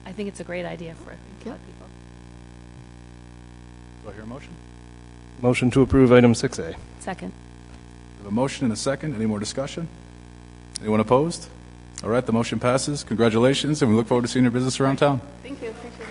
I think it's a great idea for a lot of people. Do I hear a motion? Motion to approve item 6A. Second. We have a motion and a second. Any more discussion? Anyone opposed? All right, the motion passes. Congratulations, and we look forward to seeing your business around town. Thank you. Appreciate it.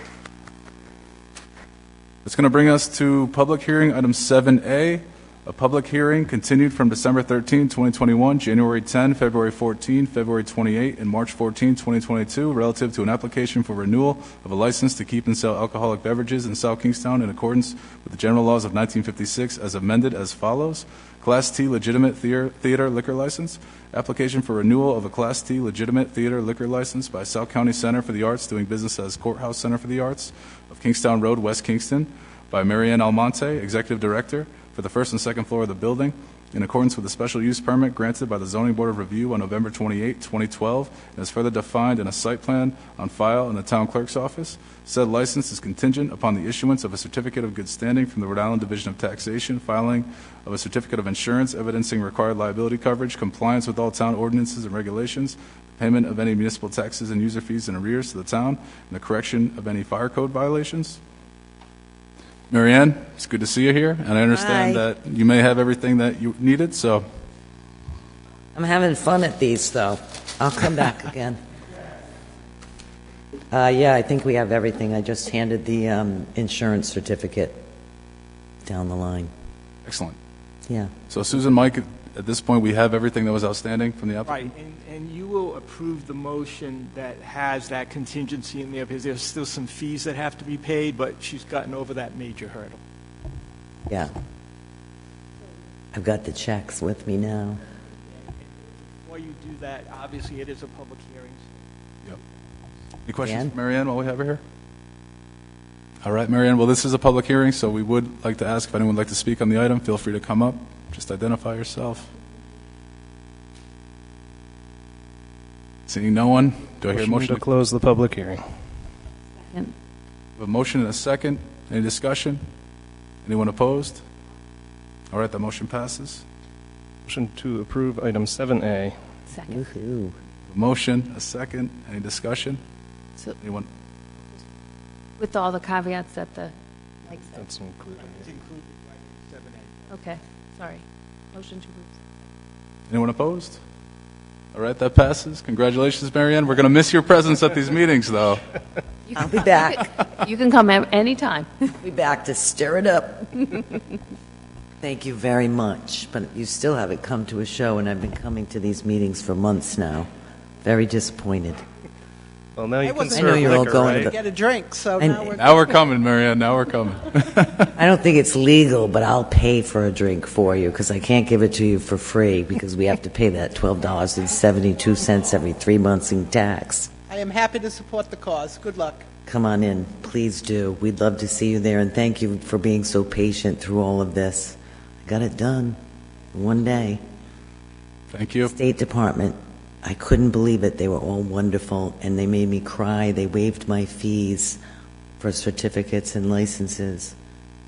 It's going to bring us to public hearing item 7A, a public hearing continued from December 13, 2021, January 10, February 14, February 28, and March 14, 2022, relative to an application for renewal of a license to keep and sell alcoholic beverages in South Kingstown in accordance with the general laws of 1956 as amended as follows. Class T legitimate theater liquor license. Application for renewal of a Class T legitimate theater liquor license by South County Center for the Arts doing business as Courthouse Center for the Arts of Kingstown Road, West Kingston, by Marianne Almonte, Executive Director, for the first and second floor of the building, in accordance with the special use permit granted by the Zoning Board of Review on November 28, 2012, and is further defined in a site plan on file in the Town Clerk's Office. Said license is contingent upon the issuance of a certificate of good standing from the Rhode Island Division of Taxation, filing of a certificate of insurance evidencing required liability coverage, compliance with all town ordinances and regulations, payment of any municipal taxes and user fees and arrears to the town, and the correction of any fire code violations. Marianne, it's good to see you here, and I understand that you may have everything that you needed, so. I'm having fun at these, though. I'll come back again. Yeah, I think we have everything. I just handed the insurance certificate down the line. Excellent. Yeah. So Susan, Mike, at this point, we have everything that was outstanding from the applicant? Right, and you will approve the motion that has that contingency in there, because there's still some fees that have to be paid, but she's gotten over that major hurdle. Yeah. I've got the checks with me now. Before you do that, obviously it is a public hearing. Yep. Any questions, Dan? for Marianne, while we have her here? All right, Marianne, well, this is a public hearing, so we would like to ask if anyone would like to speak on the item. Feel free to come up. Just identify yourself. Seeing no one, do I hear a motion to close the public hearing? We have a motion and a second. Any discussion? Anyone opposed? All right, that motion passes. Motion to approve item 7A. Second. Woohoo. A motion, a second. Any discussion? So, Anyone? with all the caveats that the, like, That's included. It's included right in 7A. okay, sorry. Motion to approve. Anyone opposed? All right, that passes. Congratulations, Marianne. We're going to miss your presence at these meetings, though. I'll be back. You can come anytime. Be back to stir it up. Thank you very much. But you still haven't come to a show, and I've been coming to these meetings for months now. Very disappointed. Well, now you can I know serve you're all liquor, going right? to Get a drink, so And- now we're... Now we're coming, Marianne. Now we're coming. I don't think it's legal, but I'll pay for a drink for you because I can't give it to you for free because we have to pay that $12.72 every 3 months in tax. I am happy to support the cause. Good luck. Come on in. Please do. We'd love to see you there, and thank you for being so patient through all of this. I got it done in one day. Thank you. State Department. I couldn't believe it. They were all wonderful, and they made me cry. They waived my fees for certificates and licenses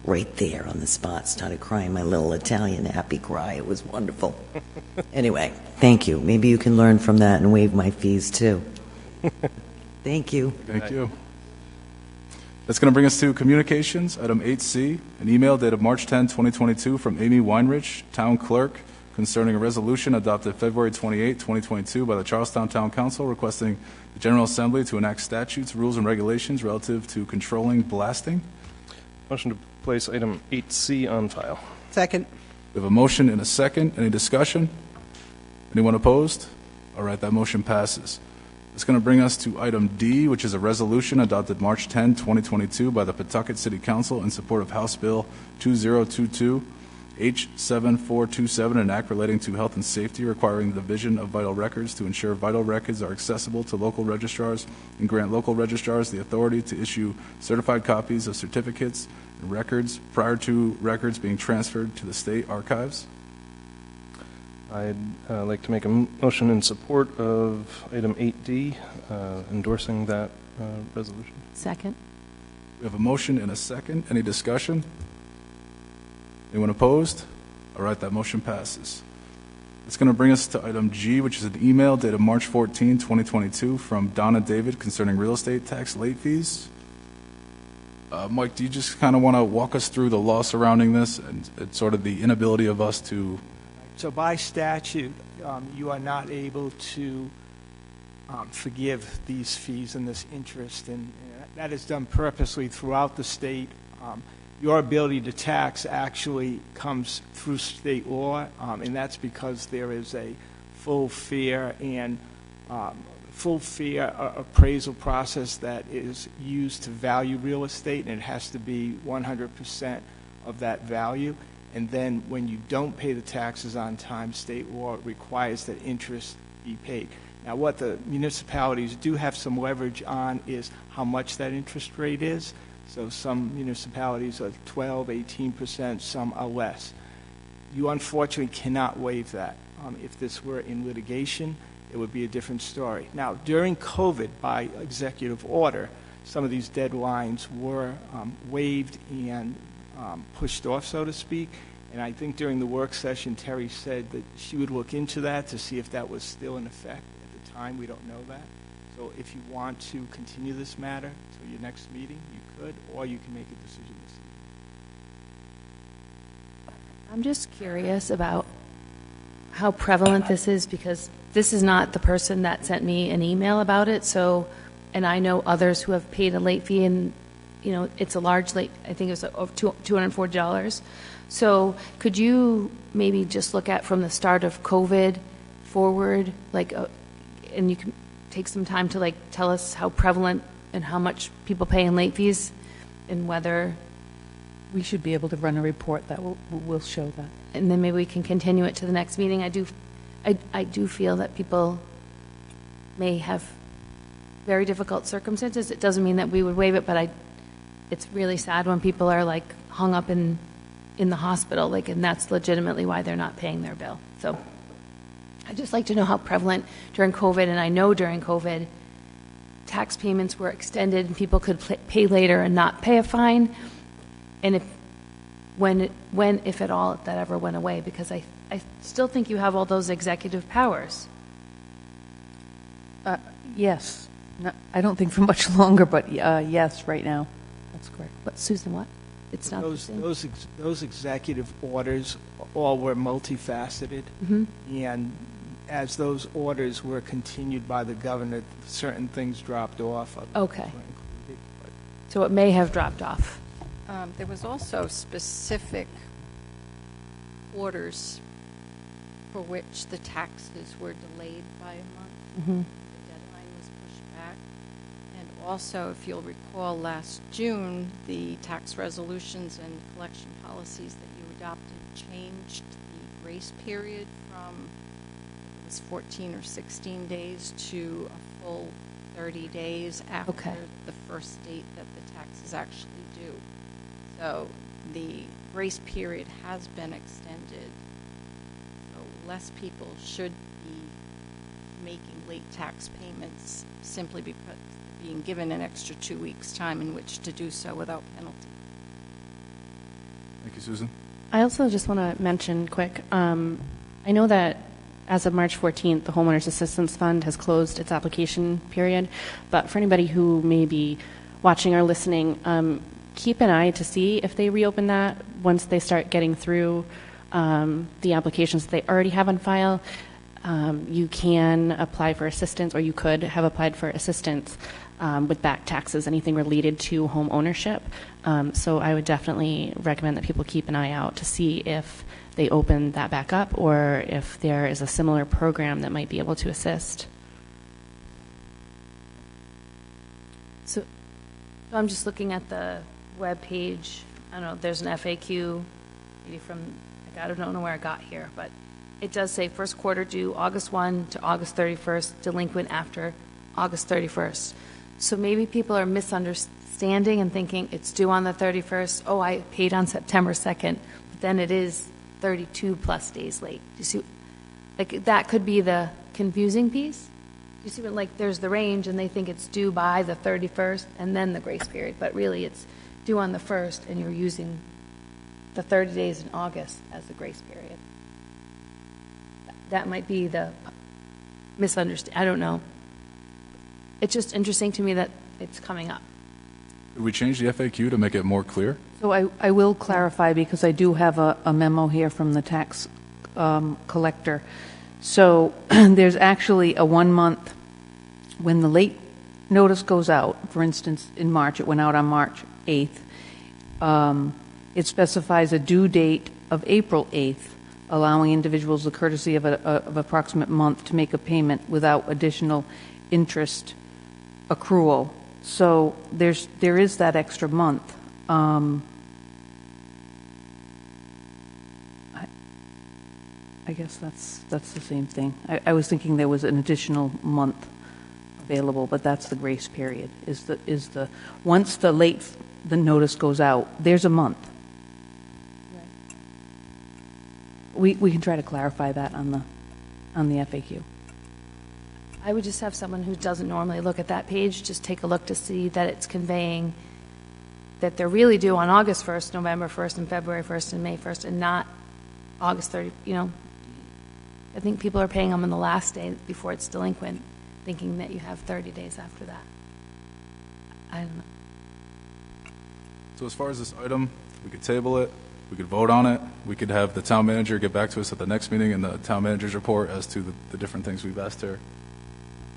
right there on the spot. Started crying my little Italian happy cry. It was wonderful. Anyway, thank you. Maybe you can learn from that and waive my fees, too. Thank you. Thank you. That's going to bring us to communications. Item 8C, an email dated March 10, 2022 from Amy Weinrich, Town Clerk, concerning a resolution adopted February 28, 2022 by the Charlestown Town Council requesting the General Assembly to enact statutes, rules, and regulations relative to controlling blasting. Motion to place item 8C on file. Second. We have a motion and a second. Any discussion? Anyone opposed? All right, that motion passes. It's going to bring us to item D, which is a resolution adopted March 10, 2022 by the Pawtucket City Council in support of House Bill 2022 H7427, an act relating to health and safety requiring the division of vital records to ensure vital records are accessible to local registrars and grant local registrars the authority to issue certified copies of certificates and records prior to records being transferred to the state archives. I'd like to make a motion in support of item 8D, endorsing that resolution. Second. We have a motion and a second. Any discussion? Anyone opposed? All right, that motion passes. It's going to bring us to item G, which is an email dated March 14, 2022 from Donna David concerning real estate tax late fees. Mike, do you just kind of want to walk us through the law surrounding this and sort of the inability of us to... So by statute, you are not able to forgive these fees and this interest, and that is done purposely throughout the state. Your ability to tax actually comes through state law, and that's because there is a full fair appraisal process that is used to value real estate, and it has to be 100% of that value. And then when you don't pay the taxes on time, state law requires that interest be paid. Now, what the municipalities do have some leverage on is how much that interest rate is. So some municipalities are 12, 18%, some are less. You unfortunately cannot waive that. If this were in litigation, it would be a different story. Now, during COVID, by executive order, some of these deadlines were waived and pushed off, so to speak. And I think during the work session, Terry said that she would look into that to see if that was still in effect. At the time, we don't know that. So if you want to continue this matter to your next meeting, you could, or you can make a decision this evening. I'm just curious about how prevalent this is, because this is not the person that sent me an email about it. So, and I know others who have paid a late fee, and you know it's a large late. I think it was over $240. So, could you maybe just look at from the start of COVID forward, like, and you can take some time to like tell us how prevalent and how much people pay in late fees, and whether We should be able to run a report that will show that. And then maybe we can continue it to the next meeting. I do feel that people may have very difficult circumstances. It doesn't mean that we would waive it, but it's really sad when people are like hung up in the hospital, and that's legitimately why they're not paying their bill. So I'd just like to know how prevalent during COVID, and I know during COVID, tax payments were extended and people could pay later and not pay a fine. And if at all, that ever went away, because I still think you have all those executive powers. Yes. No, I don't think for much longer, but yes, right now. That's correct. But Susan, what? It's not those executive orders all were multifaceted, and as those orders were continued by the governor, certain things dropped off. Okay. So it may have dropped off. There was also specific orders for which the taxes were delayed by a month. Mm-hmm. The deadline was pushed back. And also, if you'll recall, last June, the tax resolutions and collection policies that you adopted changed the grace period from, it was 14 or 16 days to a full 30 days after the first date that the tax is actually due. So the grace period has been extended. So less people should be making late tax payments simply because being given an extra 2 weeks' time in which to do so without penalty. Thank you, Susan. I also just want to mention quick, I know that as of March 14th, the Homeowners Assistance Fund has closed its application period, but for anybody who may be watching or listening, keep an eye to see if they reopen that once they start getting through the applications that they already have on file. You can apply for assistance, or you could have applied for assistance with back taxes, anything related to home ownership. So I would definitely recommend that people keep an eye out to see if they open that back up, or if there is a similar program that might be able to assist. So I'm just looking at the web page. I don't know, there's an FAQ, maybe from, I don't know where I got here, but it does say first quarter due August 1 to August 31st, delinquent after August 31st. So maybe people are misunderstanding and thinking it's due on the 31st. Oh, I paid on September 2nd, but then it is 32 plus days late. Do you see? Like, that could be the confusing piece. Do you see what, like, there's the range and they think it's due by the 31st and then the grace period, but really it's due on the 1st and you're using the 30 days in August as the grace period. That might be the misunderstanding. I don't know. It's just interesting to me that it's coming up. Could we change the FAQ to make it more clear? So I will clarify, because I do have a memo here from the tax collector. So there's actually a 1 month when the late notice goes out. For instance, in March, it went out on March 8th. It specifies a due date of April 8th, allowing individuals the courtesy of approximate month to make a payment without additional interest accrual. So there is that extra month. I guess that's the same thing. I was thinking there was an additional month available, but that's the grace period. Is the once the notice goes out, there's a month. Right. We can try to clarify that on the FAQ. I would just have someone who doesn't normally look at that page just take a look to see that it's conveying that they're really due on August 1st, November 1st, and February 1st, and May 1st, and not August 30. You know, I think people are paying them on the last day before it's delinquent, thinking that you have 30 days after that. I don't know. So as far as this item, we could table it, we could vote on it, we could have the town manager get back to us at the next meeting in the town manager's report as to the different things we've asked her.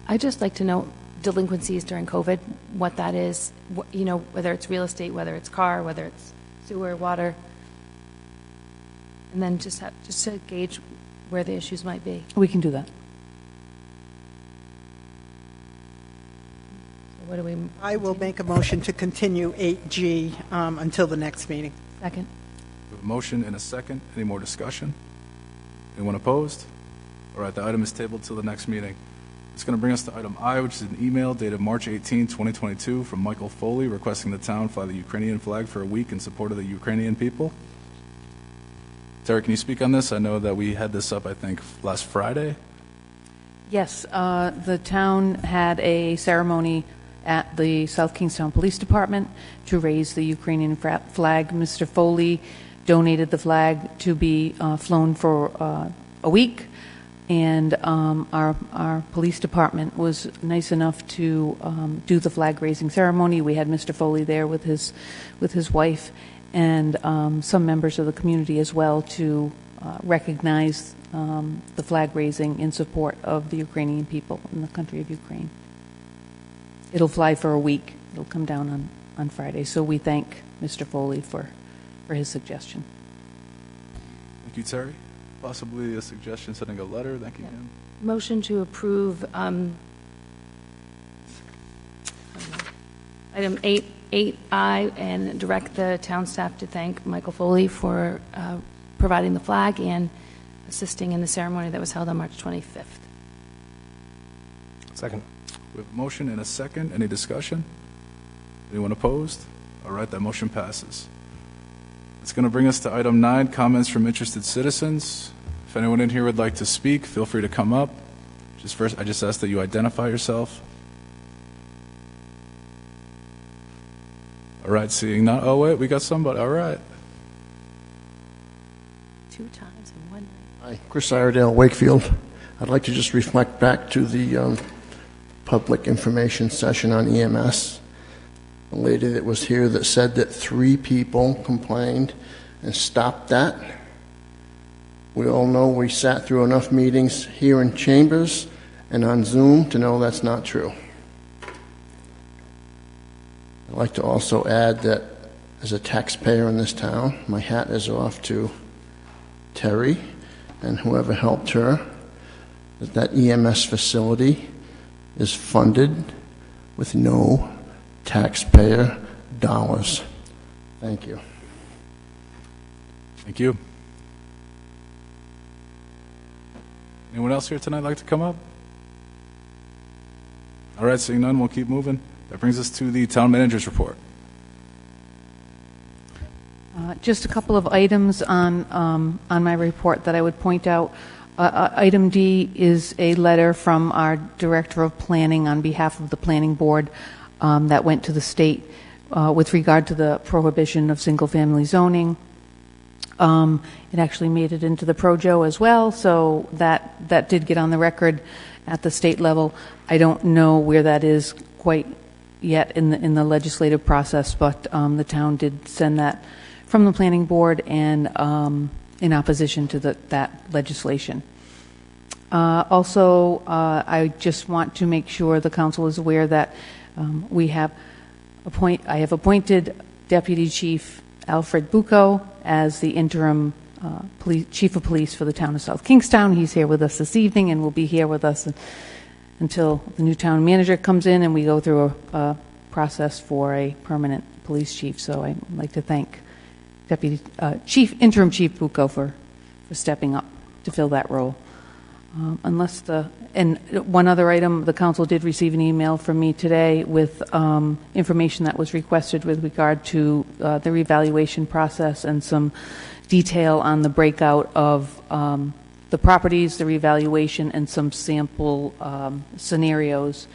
I'd just like to know delinquencies during COVID, what that is, you know, whether it's real estate, whether it's car, whether it's sewer, water, and then just to gauge where the issues might be. We can do that. So what do we? I will make a motion to continue 8G until the next meeting. Second. We have a motion and a second. Any more discussion? Anyone opposed? All right, the item is tabled till the next meeting. It's going to bring us to item I, which is an email dated March 18, 2022, from Michael Foley requesting the town fly the Ukrainian flag for a week in support of the Ukrainian people. Terry, can you speak on this? I know that we had this up, I think, last Friday. Yes, the town had a ceremony at the South Kingstown Police Department to raise the Ukrainian flag. Mr. Foley donated the flag to be flown for a week, and our police department was nice enough to do the flag raising ceremony. We had Mr. Foley there with his wife and some members of the community as well to recognize the flag raising in support of the Ukrainian people in the country of Ukraine. It'll fly for a week. It'll come down on Friday. So we thank Mr. Foley for his suggestion. Thank you, Terry. Possibly a suggestion, sending a letter. Thank you, Ann. Motion to approve item 8I and direct the town staff to thank Michael Foley for providing the flag and assisting in the ceremony that was held on March 25th. Second. We have a motion and a second. Any discussion? Anyone opposed? All right, that motion passes. It's going to bring us to item 9, comments from interested citizens. If anyone in here would like to speak, feel free to come up. I just ask that you identify yourself. All right, seeing none. Oh, wait, we got somebody. All right. 2 times in one night. Hi, Chris Iredale, Wakefield. I'd like to just reflect back to the public information session on EMS. A lady that was here that said that 3 people complained and stopped that. We all know we sat through enough meetings here in chambers and on Zoom to know that's not true. I'd like to also add that as a taxpayer in this town, my hat is off to Terry and whoever helped her, that EMS facility is funded with no taxpayer dollars. Thank you. Thank you. Anyone else here tonight like to come up? All right, seeing none, we'll keep moving. That brings us to the town manager's report. Just a couple of items on my report that I would point out. Item D is a letter from our Director of Planning on behalf of the Planning Board that went to the state with regard to the prohibition of single-family zoning. It actually made it into the Projo as well, so that did get on the record at the state level. I don't know where that is quite yet in the legislative process, but the town did send that from the Planning Board and in opposition to that legislation. Also, I just want to make sure the council is aware that I have appointed Deputy Chief Alfred Bucco as the interim Chief of Police for the town of South Kingstown. He's here with us this evening and will be here with us until the new town manager comes in and we go through a process for a permanent police chief. So I'd like to thank Interim Chief Bucco for stepping up to fill that role. And one other item, the council did receive an email from me today with information that was requested with regard to the revaluation process and some detail on the breakout of the properties, the revaluation, and some sample scenarios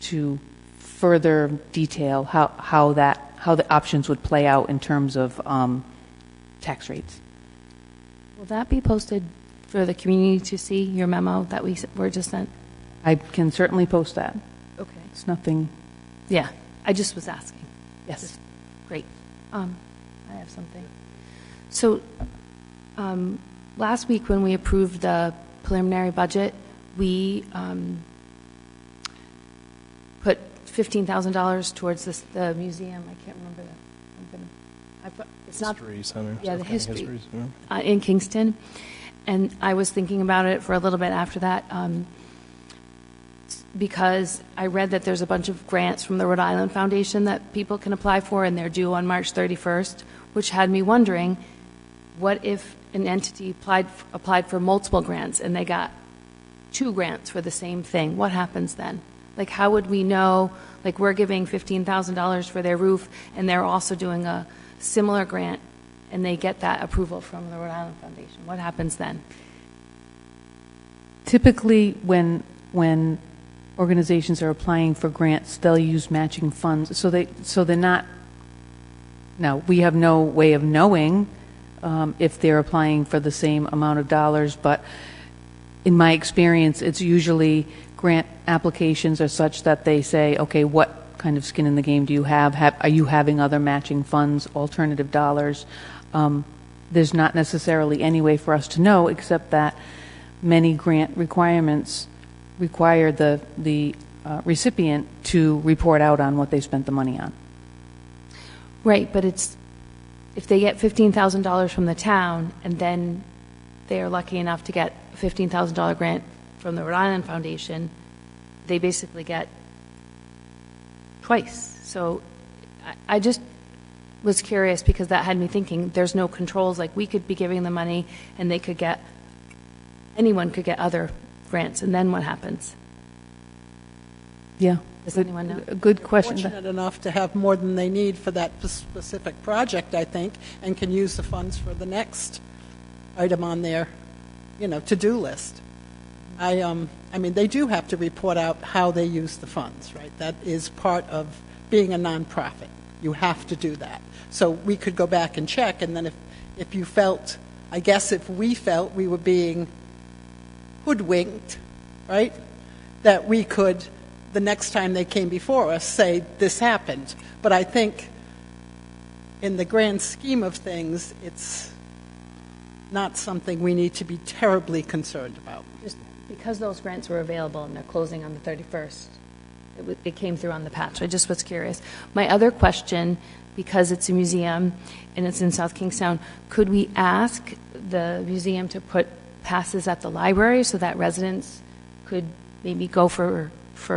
to further detail how the options would play out in terms of tax rates. Will that be posted for the community to see, your memo that we were just sent? I can certainly post that. Okay. It's nothing. Yeah, I just was asking. Yes. Great. I have something. So last week when we approved the preliminary budget, we put $15,000 towards the museum. I can't remember that. It's not History Center. Yeah, the history Center. in Kingston. And I was thinking about it for a little bit after that. because I read that there's a bunch of grants from the Rhode Island Foundation that people can apply for, and they're due on March 31st, which had me wondering, what if an entity applied for multiple grants and they got 2 grants for the same thing? What happens then? Like, how would we know, like, we're giving $15,000 for their roof, and they're also doing a similar grant, and they get that approval from the Rhode Island Foundation? What happens then? Typically, when organizations are applying for grants, they'll use matching funds. So they're not. Now, we have no way of knowing if they're applying for the same amount of dollars, but in my experience, it's usually grant applications are such that they say, okay, what kind of skin in the game do you have? Are you having other matching funds, alternative dollars? There's not necessarily any way for us to know, except that many grant requirements require the recipient to report out on what they spent the money on. Right, but it's, if they get $15,000 from the town, and then they are lucky enough to get a $15,000 grant from the Rhode Island Foundation, they basically get twice. So I just was curious, because that had me thinking, there's no controls. Like, we could be giving them money, and they could get, anyone could get other grants, and then what happens? Yeah. Does anyone know? A good question. Fortunate enough to have more than they need for that specific project, I think, and can use the funds for the next item on their, to-do list. I mean, they do have to report out how they use the funds, right? That is part of being a nonprofit. You have to do that. So we could go back and check, and then if you felt, I guess if we felt we were being hoodwinked, right, that we could, the next time they came before us, say this happened. But I think in the grand scheme of things, it's not something we need to be terribly concerned about. Just because those grants were available and they're closing on the 31st, it came through on the patch. I just was curious. My other question, because it's a museum and it's in South Kingstown, could we ask the museum to put passes at the library so that residents could maybe go for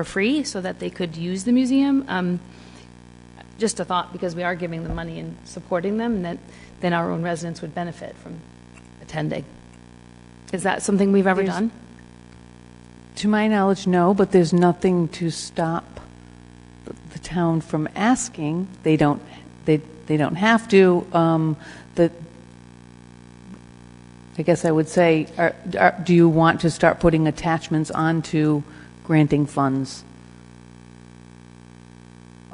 free so that they could use the museum? Just a thought, because we are giving them money and supporting them, and that then our own residents would benefit from attending. Is that something we've ever done? To my knowledge, no, but there's nothing to stop the town from asking. They don't have to. I guess I would say, do you want to start putting attachments onto granting funds?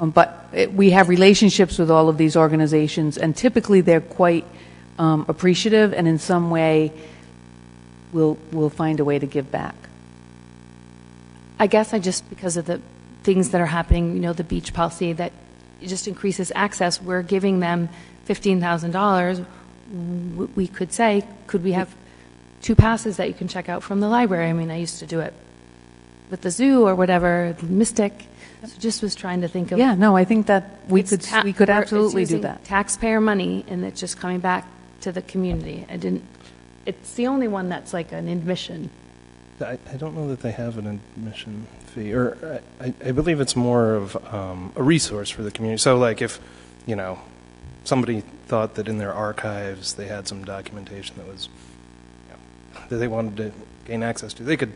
But we have relationships with all of these organizations, and typically they're quite appreciative, and in some way we'll find a way to give back. I guess because of the things that are happening, the beach policy, that it just increases access. We're giving them $15,000. We could say, could we have 2 passes that you can check out from the library? I mean, I used to do it with the zoo or whatever, Mystic. So just was trying to think of. Yeah, no, I think that we could absolutely do that. Taxpayer money, and it's just coming back to the community. It's the only one that's like an admission. I don't know that they have an admission fee, or I believe it's more of a resource for the community. So, like, if somebody thought that in their archives they had some documentation that was that they wanted to gain access to, they could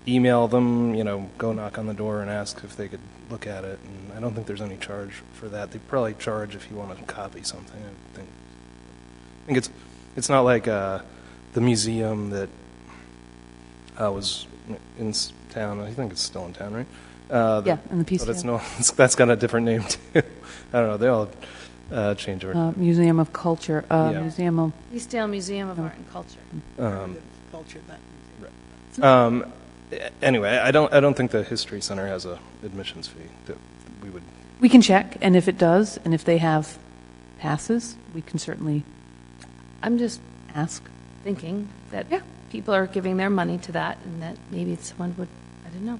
email them, go knock on the door and ask if they could look at it. And I don't think there's any charge for that. They probably charge if you want to copy something. I think it's not like the museum that was in town. I think it's still in town, right? Yeah, in the PCL. But that's got a different name too. I don't know. They all change over. Museum of Culture. Yeah. Museum of Eastdale Museum of Art and Culture. Culture, that Right. Anyway, I don't think the History Center has a admissions fee that we would. We can check, and if it does, and if they have passes, we can certainly. I'm just ask. Thinking that people are giving their money to that, and that maybe someone would. I don't know.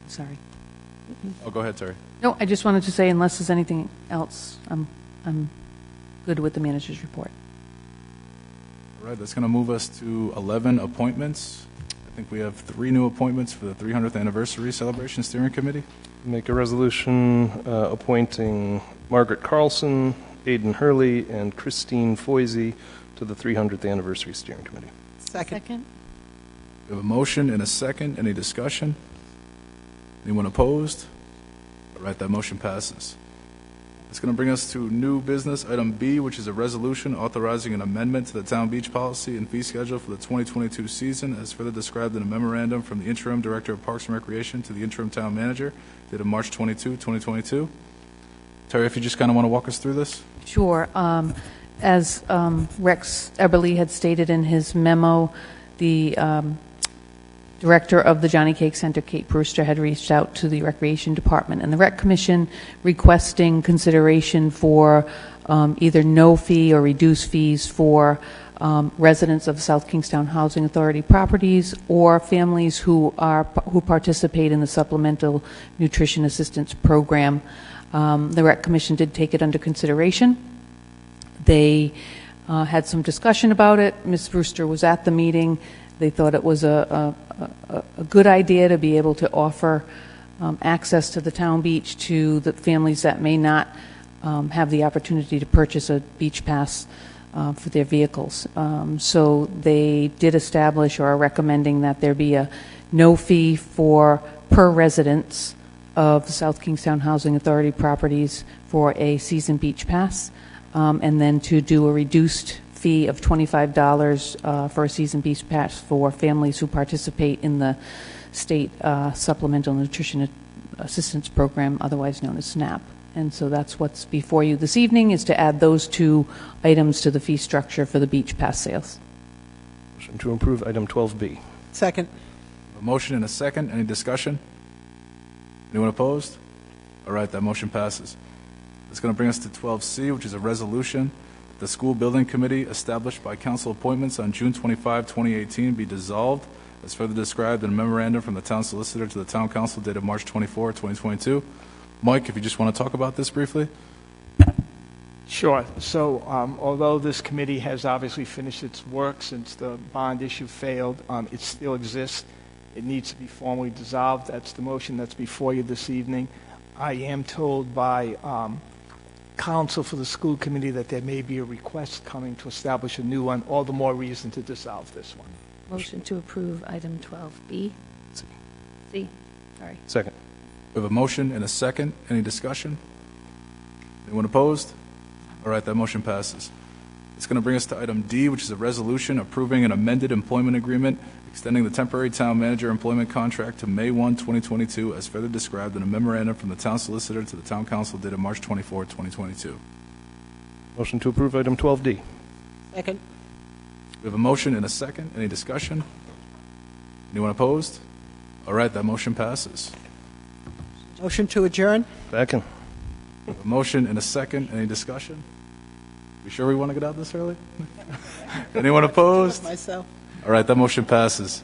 Sorry. Oh, go ahead, Terry. No, I just wanted to say, unless there's anything else, I'm good with the manager's report. All right, that's going to move us to 11 appointments. I think we have 3 new appointments for the 300th Anniversary Celebration Steering Committee. Make a resolution appointing Margaret Carlson, Aidan Hurley, and Christine Foisey to the 300th Anniversary Steering Committee. Second. We have a motion and a second. Any discussion? Anyone opposed? All right, that motion passes. It's going to bring us to new business, item B, which is a resolution authorizing an amendment to the town beach policy and fee schedule for the 2022 season, as further described in a memorandum from the interim director of Parks and Recreation to the interim town manager, dated March 22, 2022. Terry, if you just kind of want to walk us through this? Sure. As Rex Eberly had stated in his memo, the director of the Johnny Cake Center, Kate Brewster, had reached out to the Recreation Department and the Rec Commission requesting consideration for either no fee or reduced fees for residents of South Kingstown Housing Authority properties or families who participate in the Supplemental Nutrition Assistance Program. The Rec Commission did take it under consideration. They had some discussion about it. Ms. Brewster was at the meeting. They thought it was a good idea to be able to offer access to the town beach to the families that may not have the opportunity to purchase a beach pass for their vehicles. So they did establish or are recommending that there be a no fee per residence of the South Kingstown Housing Authority properties for a season beach pass, and then to do a reduced fee of $25 for a season beach pass for families who participate in the state Supplemental Nutrition Assistance Program, otherwise known as SNAP. And so that's what's before you this evening, is to add those 2 items to the fee structure for the beach pass sales. Motion to approve item 12B. Second. A motion and a second. Any discussion? Anyone opposed? All right, that motion passes. It's going to bring us to 12C, which is a resolution. The school building committee established by council appointments on June 25, 2018 be dissolved, as further described in a memorandum from the town solicitor to the town council dated March 24, 2022. Mike, if you just want to talk about this briefly. Sure. So although this committee has obviously finished its work since the bond issue failed, it still exists. It needs to be formally dissolved. That's the motion that's before you this evening. I am told by counsel for the school committee that there may be a request coming to establish a new one, all the more reason to dissolve this one. Motion to approve item 12B. C. Sorry. Second. We have a motion and a second. Any discussion? Anyone opposed? All right, that motion passes. It's going to bring us to item D, which is a resolution approving an amended employment agreement extending the temporary town manager employment contract to May 1, 2022, as further described in a memorandum from the town solicitor to the town council dated March 24, 2022. Motion to approve item 12D. Second. We have a motion and a second. Any discussion? Anyone opposed? All right, that motion passes. Motion to adjourn. Second. We have a motion and a second. Any discussion? We sure we want to get out this early? Anyone opposed? Myself. All right, that motion passes.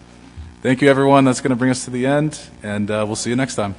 Thank you, everyone. That's going to bring us to the end, and we'll see you next time.